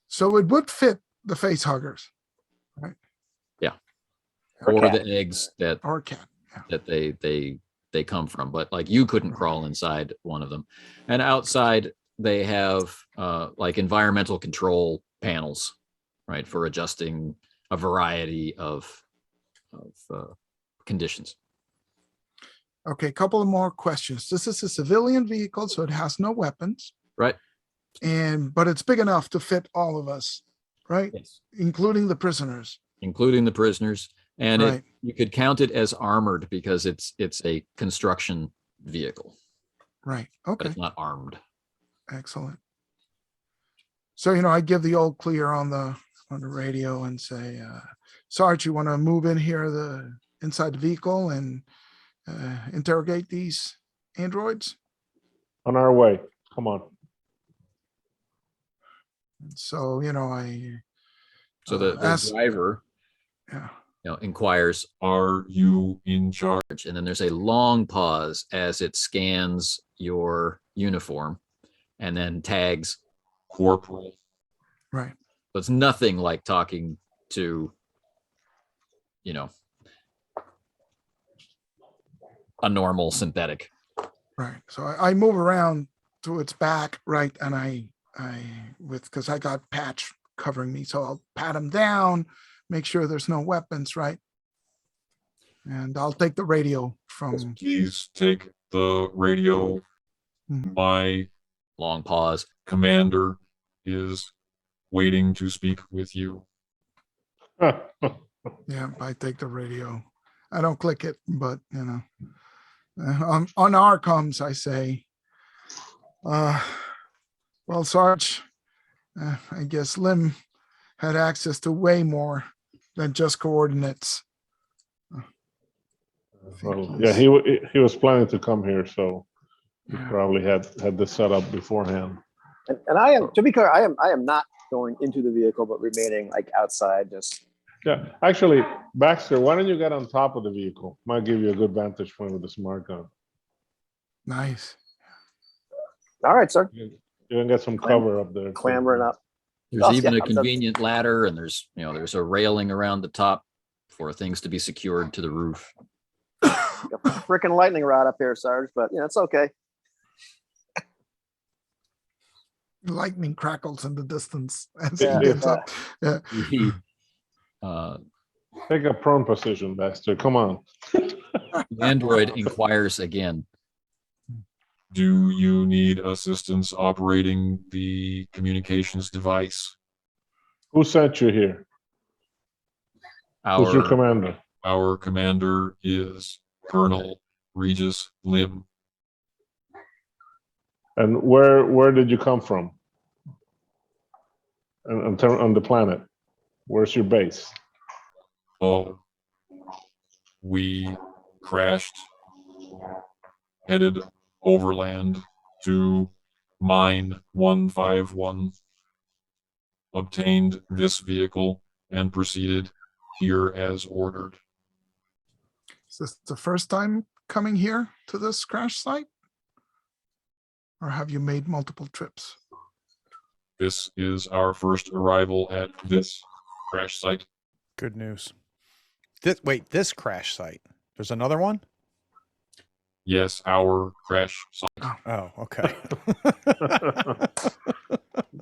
So it would fit the face huggers, right? Yeah. Or Or cat. the eggs that Or cat. Yeah. that they come from, but like you couldn't crawl inside one of them. And outside they have like environmental control panels, right, for adjusting a variety of conditions. Okay, a couple of more questions. This is a civilian vehicle, so it has no weapons. Right. But it's big enough to fit all of us, right? Yes. Including the prisoners. Including the prisoners. And Right. you could count it as armored because it's a construction vehicle, Right. but Okay. it's not armed. Excellent. So, I give the old clear on the radio and say, Sarge, you want to move in here inside the vehicle and interrogate these androids? On our way. Come on. So, I So the ask- driver yeah. inquires, "Are you in charge?" And then there's a long pause as it scans your uniform and then tags Corporal. Right. So it's nothing like talking to, a normal synthetic. Right. So I move around to its back, right, and because I got Patch covering me, so I'll pat him down, make sure there's no weapons, right, and I'll take the radio from. Please take the radio. Mhm. My Long pause. commander is waiting to speak with you. Yeah, I take the radio. I don't click it, but on our comms, I say, well, Sarge, I guess Lim had access to way more than just coordinates. Well, yeah, he was planning to come here, so he probably had this set up beforehand. And I am, to be clear, I am not going into the vehicle, but remaining like outside, just. Yeah, actually, Baxter, why don't you get on top of the vehicle? Might give you a good vantage point with the smart gun. Nice. All right, sir. You can get some cover up there. Clambering up. There's Oh, even yeah, a convenient ladder, and there's there's a railing around the top for things to be secured to the roof. Freaking lightning rod up here, Sarge, but it's okay. Lightning crackles in the distance as Yeah, he gets yeah. up. Yeah. Take a prone position, Baxter. Come on. The android inquires again. Do you need assistance operating the communications device? Who sent you here? Who's your commander? Our commander is Colonel Regis Lim. And where did you come from? On the planet, where's your base? Oh, we crashed, headed overland to Mine 151, obtained this vehicle, and proceeded here as ordered. Is this the first time coming here to this crash site? Or have you made multiple trips? This is our first arrival at this crash site. Good news. This crash site. There's another one? Yes, our crash site. Oh, okay.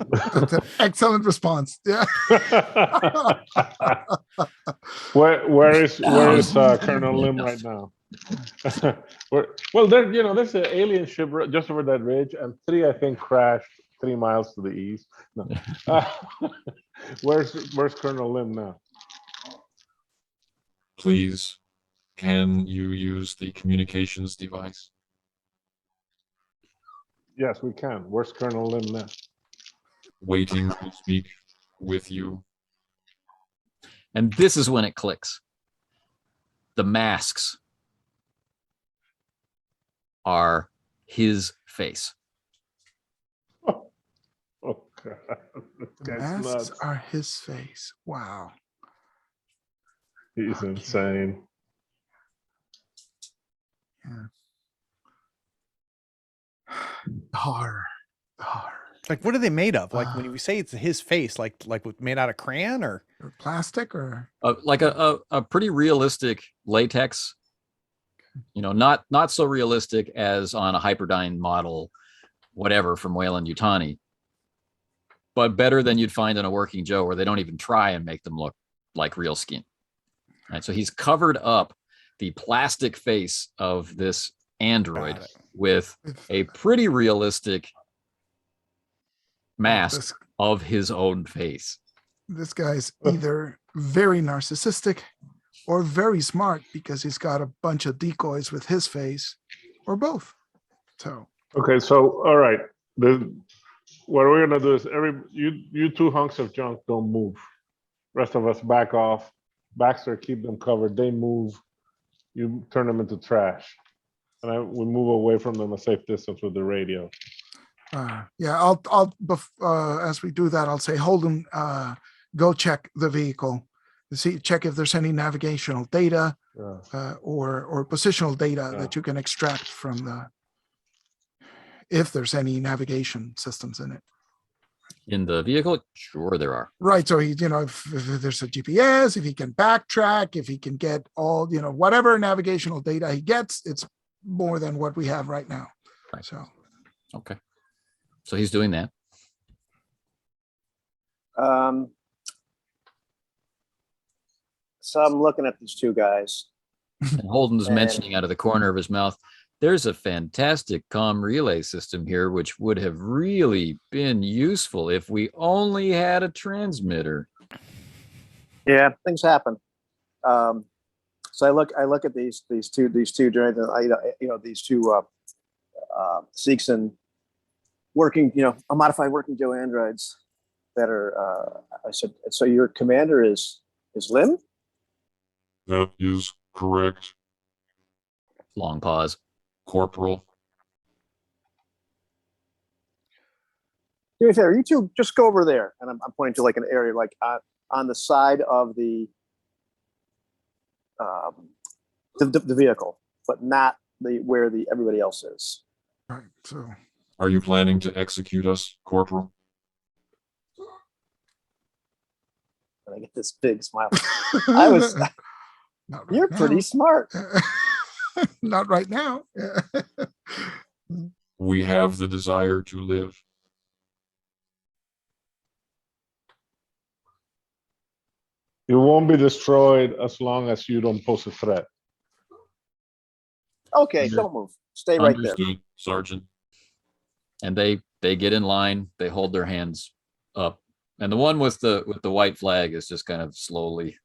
That's an excellent response. Yeah. where is Colonel Lim right now? Well, there's an alien ship just over that ridge, and 3, I think, crashed 3 miles to the east. No. Where's Colonel Lim now? Please, can you use the communications device? Yes, we can. Where's Colonel Lim now? Waiting to speak with you. And this is when it clicks. The masks are his face. Oh, God. The masks are his face. Wow. He's insane. Yeah. Horror. Like, what are they made of? Like, when we say it's his face, like made out of crayon or plastic or like a pretty realistic latex. Not so realistic as on a Hyperdyne model, whatever, from Weyland-Yutani, but better than you'd find in a Working Joe, where they don't even try and make them look like real skin. Right, so he's covered up the plastic face of this android with a pretty realistic mask of his own face. This guy's either very narcissistic or very smart, because he's got a bunch of decoys with his face, or both. So okay, so all right, what we're gonna do is you 2 hunks of junk don't move. Rest of us back off. Baxter, keep them covered. They move. You turn them into trash, and we move away from them a safe distance with the radio. Yeah, I'll as we do that, I'll say, Holden, go check the vehicle, check if there's any navigational data or positional data that you can extract from if there's any navigation systems in it. In the vehicle, sure there are. Right, so he, if there's a GPS, if he can backtrack, if he can get all, whatever navigational data he gets, it's more than what we have right now. Right. So, okay. So he's doing that. So I'm looking at these 2 guys. And Holden's mentioning out of the corner of his mouth, there's a fantastic comm relay system here, which would have really been useful if we only had a transmitter. Yeah, things happen. So I look at these two during the these two Sikhs and working modified working Joe androids that are. I said, so your commander is Lim? That is correct, Long pause. Corporal. Do me a favor, you two just go over there, and I'm pointing to like an area like on the side of the vehicle, but not where everybody else is. Right. So Are you planning to execute us, Corporal? And I get this big smile. I was. Not right You're now. pretty smart. Not right now. We have the desire to live. You won't be destroyed as long as you don't pose a threat. Okay, Yeah. don't move. Stay right there. Understood, Sergeant. And they get in line, they hold their hands up. And the one with the white flag is just kind of slowly.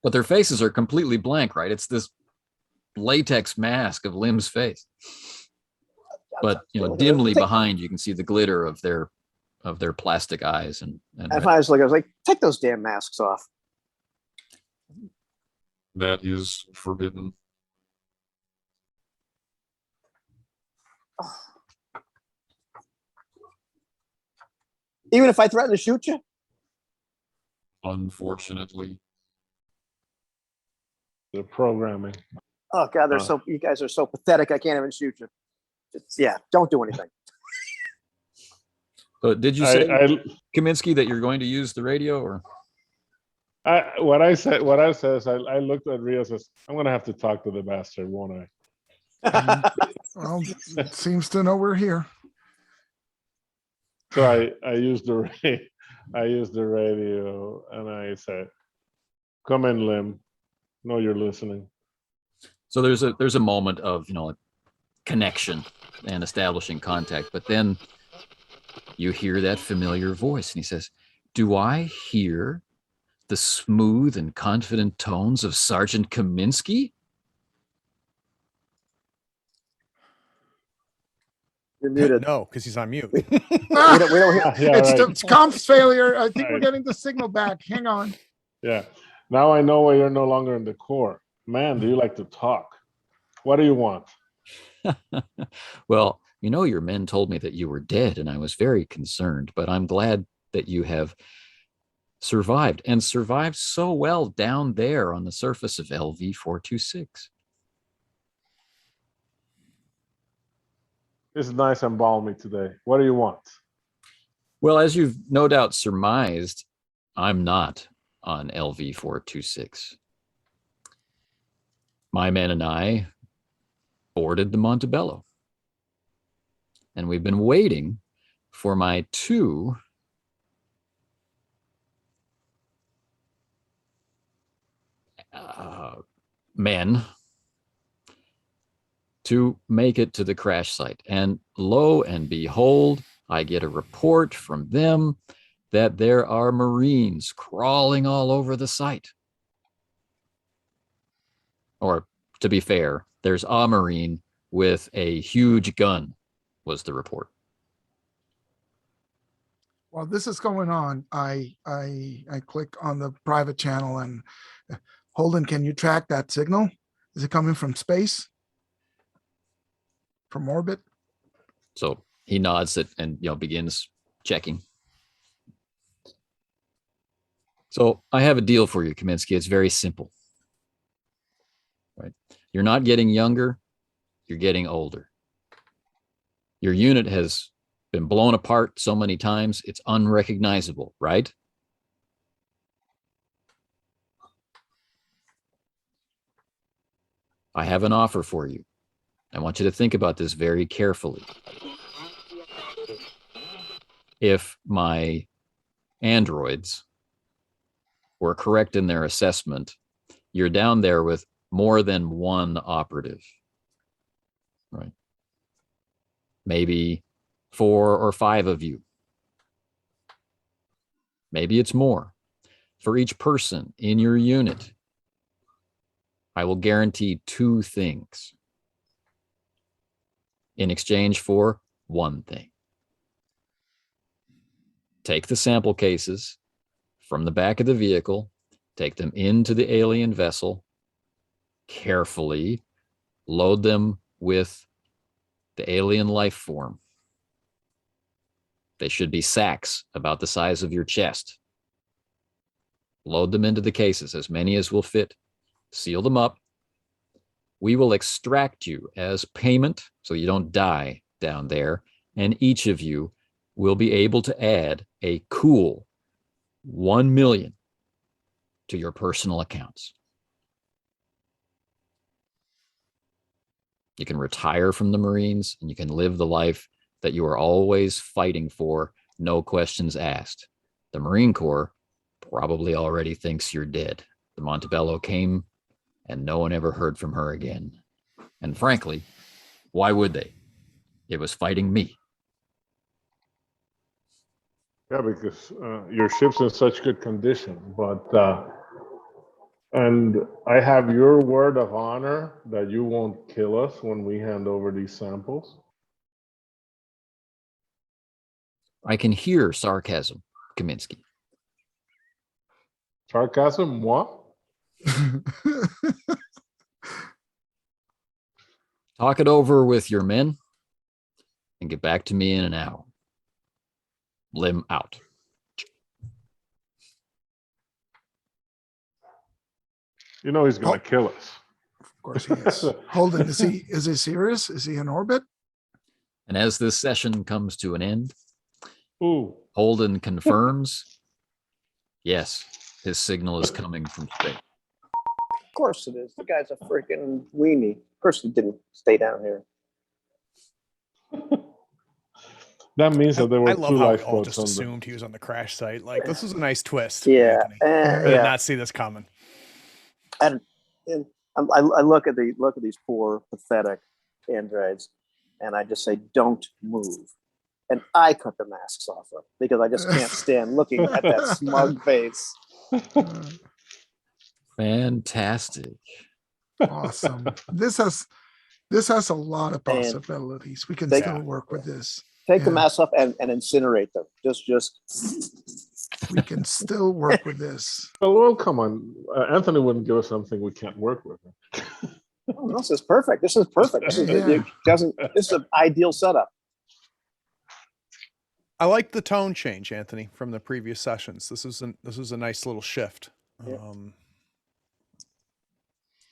But their faces are completely blank, right? It's this latex mask of Lim's face. But dimly behind you can see the glitter of their plastic eyes and If I was like, take those damn masks off. That is forbidden. Even if I threaten to shoot you? Unfortunately. The programming. Oh God, you guys are so pathetic. I can't even shoot you. Don't do anything. But did you say, Kaminsky, that you're going to use the radio, or? What I said is I looked at Rio and says, I'm going to have to talk to the bastard, won't I? Well, it seems to know we're here. So I used the radio and I said, come in, Lim. Know you're listening. So there's a moment of connection and establishing contact, but then you hear that familiar voice, and he says, "Do I hear the smooth and confident tones of Sergeant Kaminsky?" You're muted. No, because he's on mute. we don't hear. It's comms failure. I think we're getting the signal back. Hang on. Yeah. Now I know why you're no longer in the Corps. Man, do you like to talk? What do you want? Well, your men told me that you were dead, and I was very concerned, but I'm glad that you have survived, and survived so well down there on the surface of LV-426. It's nice and balmy today. What do you want? Well, as you've no doubt surmised, I'm not on LV-426. My men and I boarded the Montebello, and we've been waiting for my two men to make it to the crash site. And lo and behold, I get a report from them that there are Marines crawling all over the site. Or, to be fair, there's a Marine with a huge gun, was the report. While this is going on, I click on the private channel and Holden, can you track that signal? Is it coming from space? From orbit? So he nods it and begins checking. So I have a deal for you, Kaminsky. It's very simple. Right? You're not getting younger, you're getting older. Your unit has been blown apart so many times, it's unrecognizable, right? I have an offer for you. I want you to think about this very carefully. If my androids were correct in their assessment you're down there with more than one operative, right? Maybe 4 or 5 of you. Maybe it's more. For each person in your unit, I will guarantee 2 things in exchange for 1 thing. Take the sample cases from the back of the vehicle, take them into the alien vessel, carefully load them with the alien life form. They should be sacks about the size of your chest. Load them into the cases, as many as will fit. Seal them up. We will extract you as payment so you don't die down there, and each of you will be able to add a cool 1 million to your personal accounts. You can retire from the Marines and you can live the life that you are always fighting for, no questions asked. The Marine Corps probably already thinks you're dead. The Montebello came and no one ever heard from her again. And frankly, why would they? It was fighting me. Yeah, because your ship's in such good condition, but and I have your word of honor that you won't kill us when we hand over these samples. I can hear sarcasm, Kaminsky. Sarcasm, what? Talk it over with your men and get back to me in an hour. Lim out. You know he's gonna kill us. Of course he is. Holden, is he serious? Is he in orbit? And as this session comes to an end, Ooh. Holden confirms, yes, his signal is coming from space. Of course it is. The guy's a freaking weenie. Of course he didn't stay down here. That means that there were I 2 love how we all lifeboats just on the. assumed he was on the crash site. Like, this is a nice twist. Yeah, Anthony. I did yeah. not see this coming. And I look at these poor, pathetic androids, and I just say, "Don't move." And I cut the masks off them because I just can't stand looking at that smug face. Fantastic. Awesome. This has a lot of possibilities. We can still work with this. Take the masks off and incinerate them. Just. We can still work with this. Well, come on. Anthony wouldn't give us something we can't work with. Oh, this is perfect. This is perfect. This is an ideal setup. I like the tone change, Anthony, from the previous sessions. This is a nice little shift. Yeah.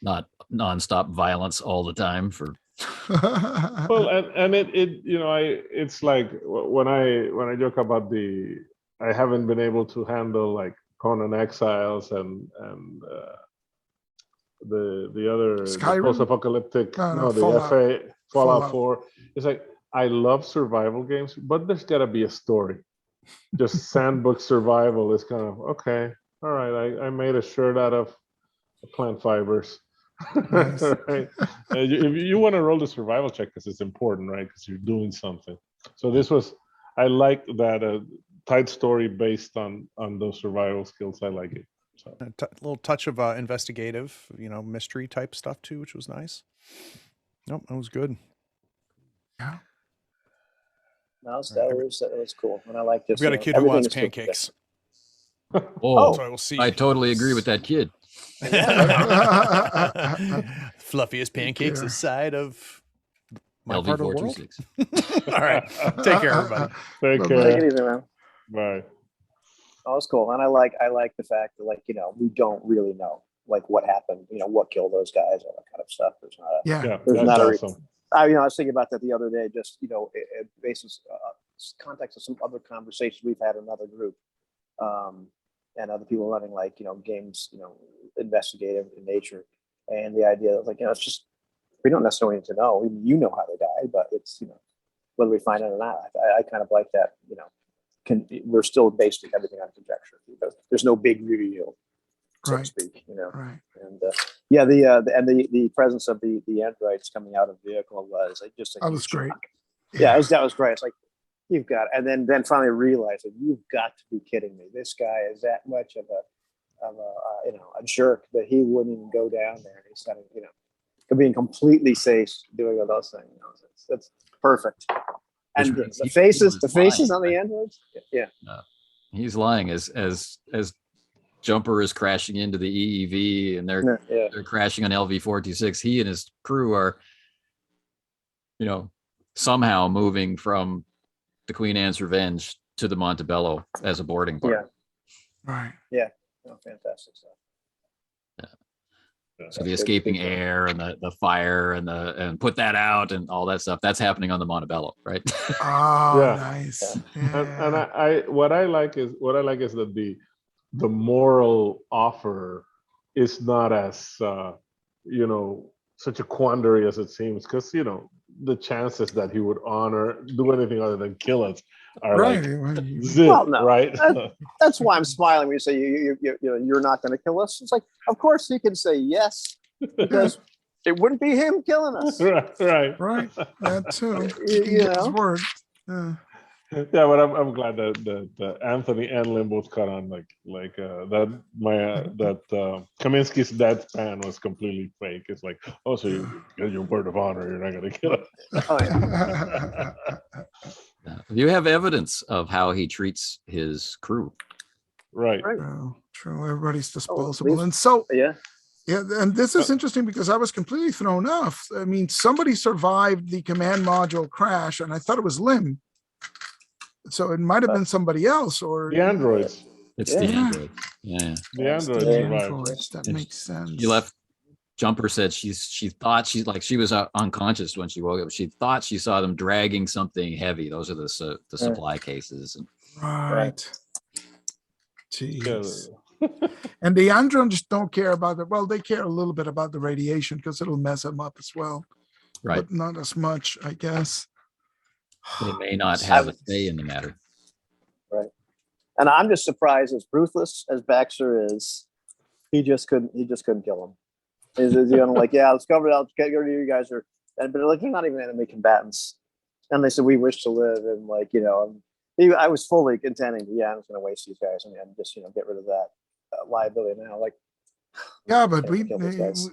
Not nonstop violence all the time for. Well, and it it's like when I joke about I haven't been able to handle like Conan Exiles and the other post-apocalyptic the Fallout 4. It's like I love survival games, but there's got to be a story. Just sandbox survival is kind of okay. All right, I made a shirt out of plant fibers. Nice. Right? If you want to roll the survival check because it's important, right? Because you're doing something. So I like that tight story based on those survival skills. I like it. So A little touch of investigative, mystery type stuff too, which was nice. Nope, that was good. Yeah. No, that was cool, and I like this. We've got a kid who wants pancakes. Oh, So I will see. I totally agree with that kid. Fluffiest pancakes this side of my part of the world. LV426. All right, take care, everybody. take Take care. it easy, man. Bye. Oh, it's cool, and I like the fact that we don't really know what happened, what killed those guys, all that kind of stuff. There's not a Yeah. there's That's not awesome. I was thinking about that the other day, just basis context of some other conversations we've had in another group, and other people running games, investigative in nature, and the idea of it's just we don't necessarily need to know. How they died, but it's whether we find it or not. I kind of like that. We're still basing everything on conjecture because there's no big reveal, so to speak. Right. And Yeah, the presence of the androids coming out of the vehicle was just a That was huge great. shock. Yeah, that was great. It's like, you've got, and then finally realizing, you've got to be kidding me. This guy is that much of a jerk that he wouldn't even go down there. And he's kind of, being completely safe, doing all those things. That's perfect. And the faces lying, on the right? androids. Yeah. He's lying as Jumper is crashing into the EEV and they're crashing on LV-426. He and his crew are, somehow moving from the Queen Anne's Revenge to the Montebello as a boarding party. Yeah. Right. Yeah. Oh, fantastic stuff. So the escaping air and the fire and put that out and all that stuff, that's happening on the Montebello, right? Oh, Yeah. nice. And I what I like is that the moral offer is not as such a quandary as it seems, because the chances that he would do anything other than kill us are Right. like zip, Well, no, right? That's why I'm smiling when you say you're not going to kill us. It's like, of course he can say yes, because it wouldn't be him killing us. right. That too. You He can get his know? word. Yeah. Yeah, but I'm glad that Anthony and Lim both caught on that Kaminsky's deadpan was completely fake. It's like, oh, so you get your word of honor, you're not going to kill us. Oh, yeah. You have evidence of how he treats his crew. Right. True. Everybody's disposable. these- And so, Yeah. yeah, and this is interesting because I was completely thrown off. I mean, somebody survived the command module crash, and I thought it was Lim. So it might have been somebody else, or The androids. It's the Yeah. android. Yeah. The androids the survived. androids. That And makes sense. He left. Jumper said she thought she was unconscious when she woke up. She thought she saw them dragging something heavy. Those are the supply cases. And Right. Jeez. Yeah. And the androids don't care about it. Well, they care a little bit about the radiation because it'll mess them up as well. right, But not as much, I guess. they may not have a say in the matter. Right. And I'm just surprised, as ruthless as Baxter is, he just couldn't kill him. Is like, yeah, let's cover it out, get rid of you guys are, but like, you're not even enemy combatants. And they said, we wish to live. And like, I was fully contending, I'm just going to waste these guys and just, get rid of that liability now. Like, Yeah, but we kill these guys.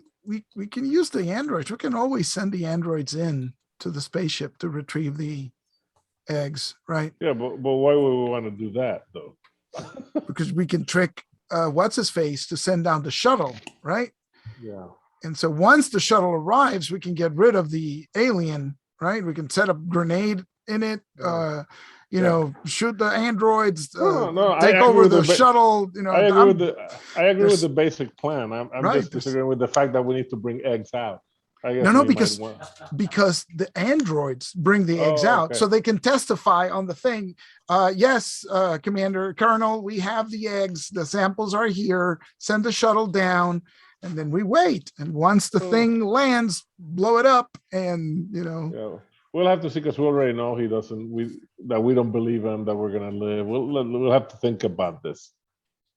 can use the androids. We can always send the androids in to the spaceship to retrieve the eggs, right? Yeah, but why would we want to do that though? Because we can trick what's his face to send down the shuttle, right? Yeah. And so once the shuttle arrives, we can get rid of the alien, right? We can set a grenade in it, shoot the androids, take over the shuttle. I agree with the basic plan. I'm Right, just disagreeing with the fact that we need to bring eggs out. I guess No, we because might want- because the androids bring the eggs out, okay. so they can testify on the thing. Yes, Commander Colonel, we have the eggs. The samples are here. Send the shuttle down, and then we wait. And once the thing lands, blow it up, and Yeah. We'll have to see, because we already know he doesn't. We don't believe him that we're gonna live. We'll have to think about this.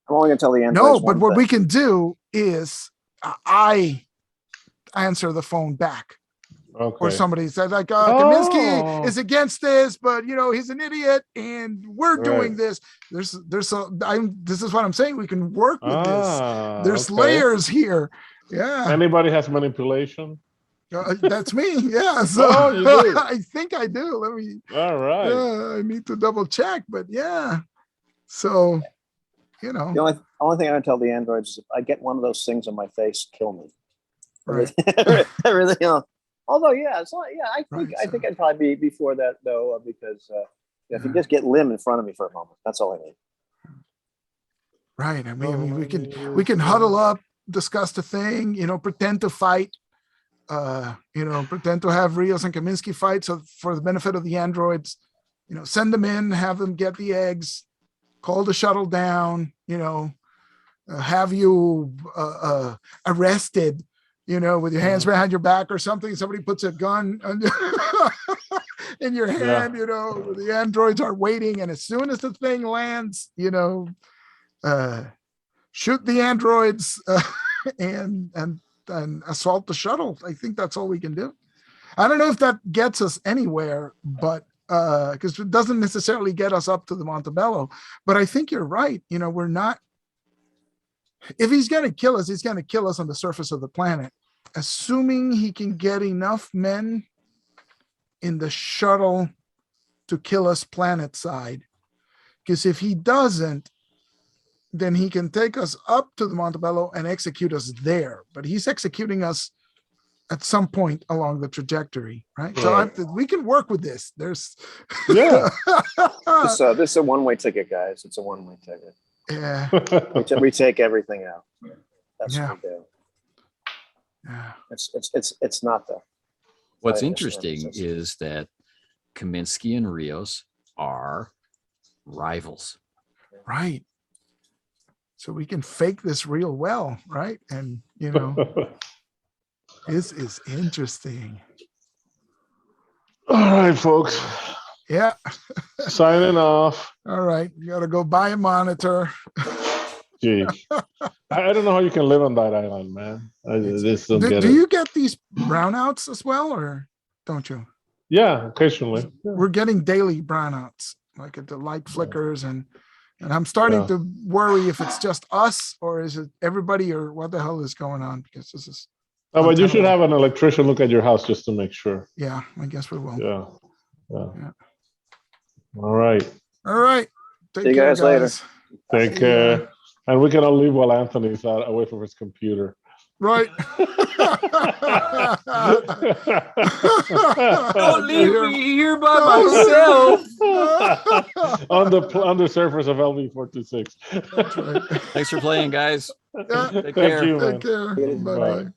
I'm only going to tell the androids. No, but what we can do is I answer the phone back. Okay. Or somebody said like, Kaminsky is against this, but he's an idiot, and we're doing this. This is what I'm saying. We can work with this. There's layers here. Yeah. Anybody has manipulation? That's me. Yeah. So you do. I think I do. Let me. All right. Yeah, I need to double check, but yeah. So, The only thing I'm going to tell the androids is, if I get one of those things on my face, kill me. Right. I really, although, it's not, I think I'd probably be before that though, because if you just get Lim in front of me for a moment, that's all I need. Right. I mean, we can huddle up, discuss the thing, pretend to fight, pretend to have Rios and Kaminsky fight. So for the benefit of the androids, send them in, have them get the eggs, call the shuttle down, have you arrested, with your hands behind your back or something. Somebody puts a gun on in your hand, the androids are waiting. And as soon as the thing lands, shoot the androids and and assault the shuttle. I think that's all we can do. I don't know if that gets us anywhere, but because it doesn't necessarily get us up to the Montebello. But I think you're right. You know, we're not. If he's going to kill us, he's going to kill us on the surface of the planet, assuming he can get enough men in the shuttle to kill us planet side. Because if he doesn't, then he can take us up to the Montebello and execute us there. But he's executing us at some point along the trajectory, right? Right. So we can work with this. There's Yeah. This is a one-way ticket, guys. It's a one-way ticket. yeah, We take everything out. That's Yeah. what we do. yeah. It's not the. What's Right, interesting that's- is that Kaminsky and Rios are rivals. Right. So we can fake this real well, right? And you know, this is interesting. All right, folks. Yeah. Signing off. All right. You gotta go buy a monitor. Gee, I don't know how you can live on that island, man. I just don't get Do it. you get these brownouts as well, or don't you? Yeah, occasionally. Yeah. We're getting daily brownouts, like the light flickers, and I'm starting Yeah. to worry if it's just us or is it everybody or what the hell is going on, because this is Oh, but you should untenable. have an electrician look at your house just to make sure. Yeah, I guess we will. Yeah. Yeah. Yeah. All right. All right. Take See you care, guys later. guys. Take See care. ya. And we can all leave while Anthony's out away from his computer. Right. Don't leave me here by Don't myself. on the surface of LV-426. That's right. Thanks for playing, guys. Yeah, Take Thank care. you, man. take care. Bye. Bye-bye.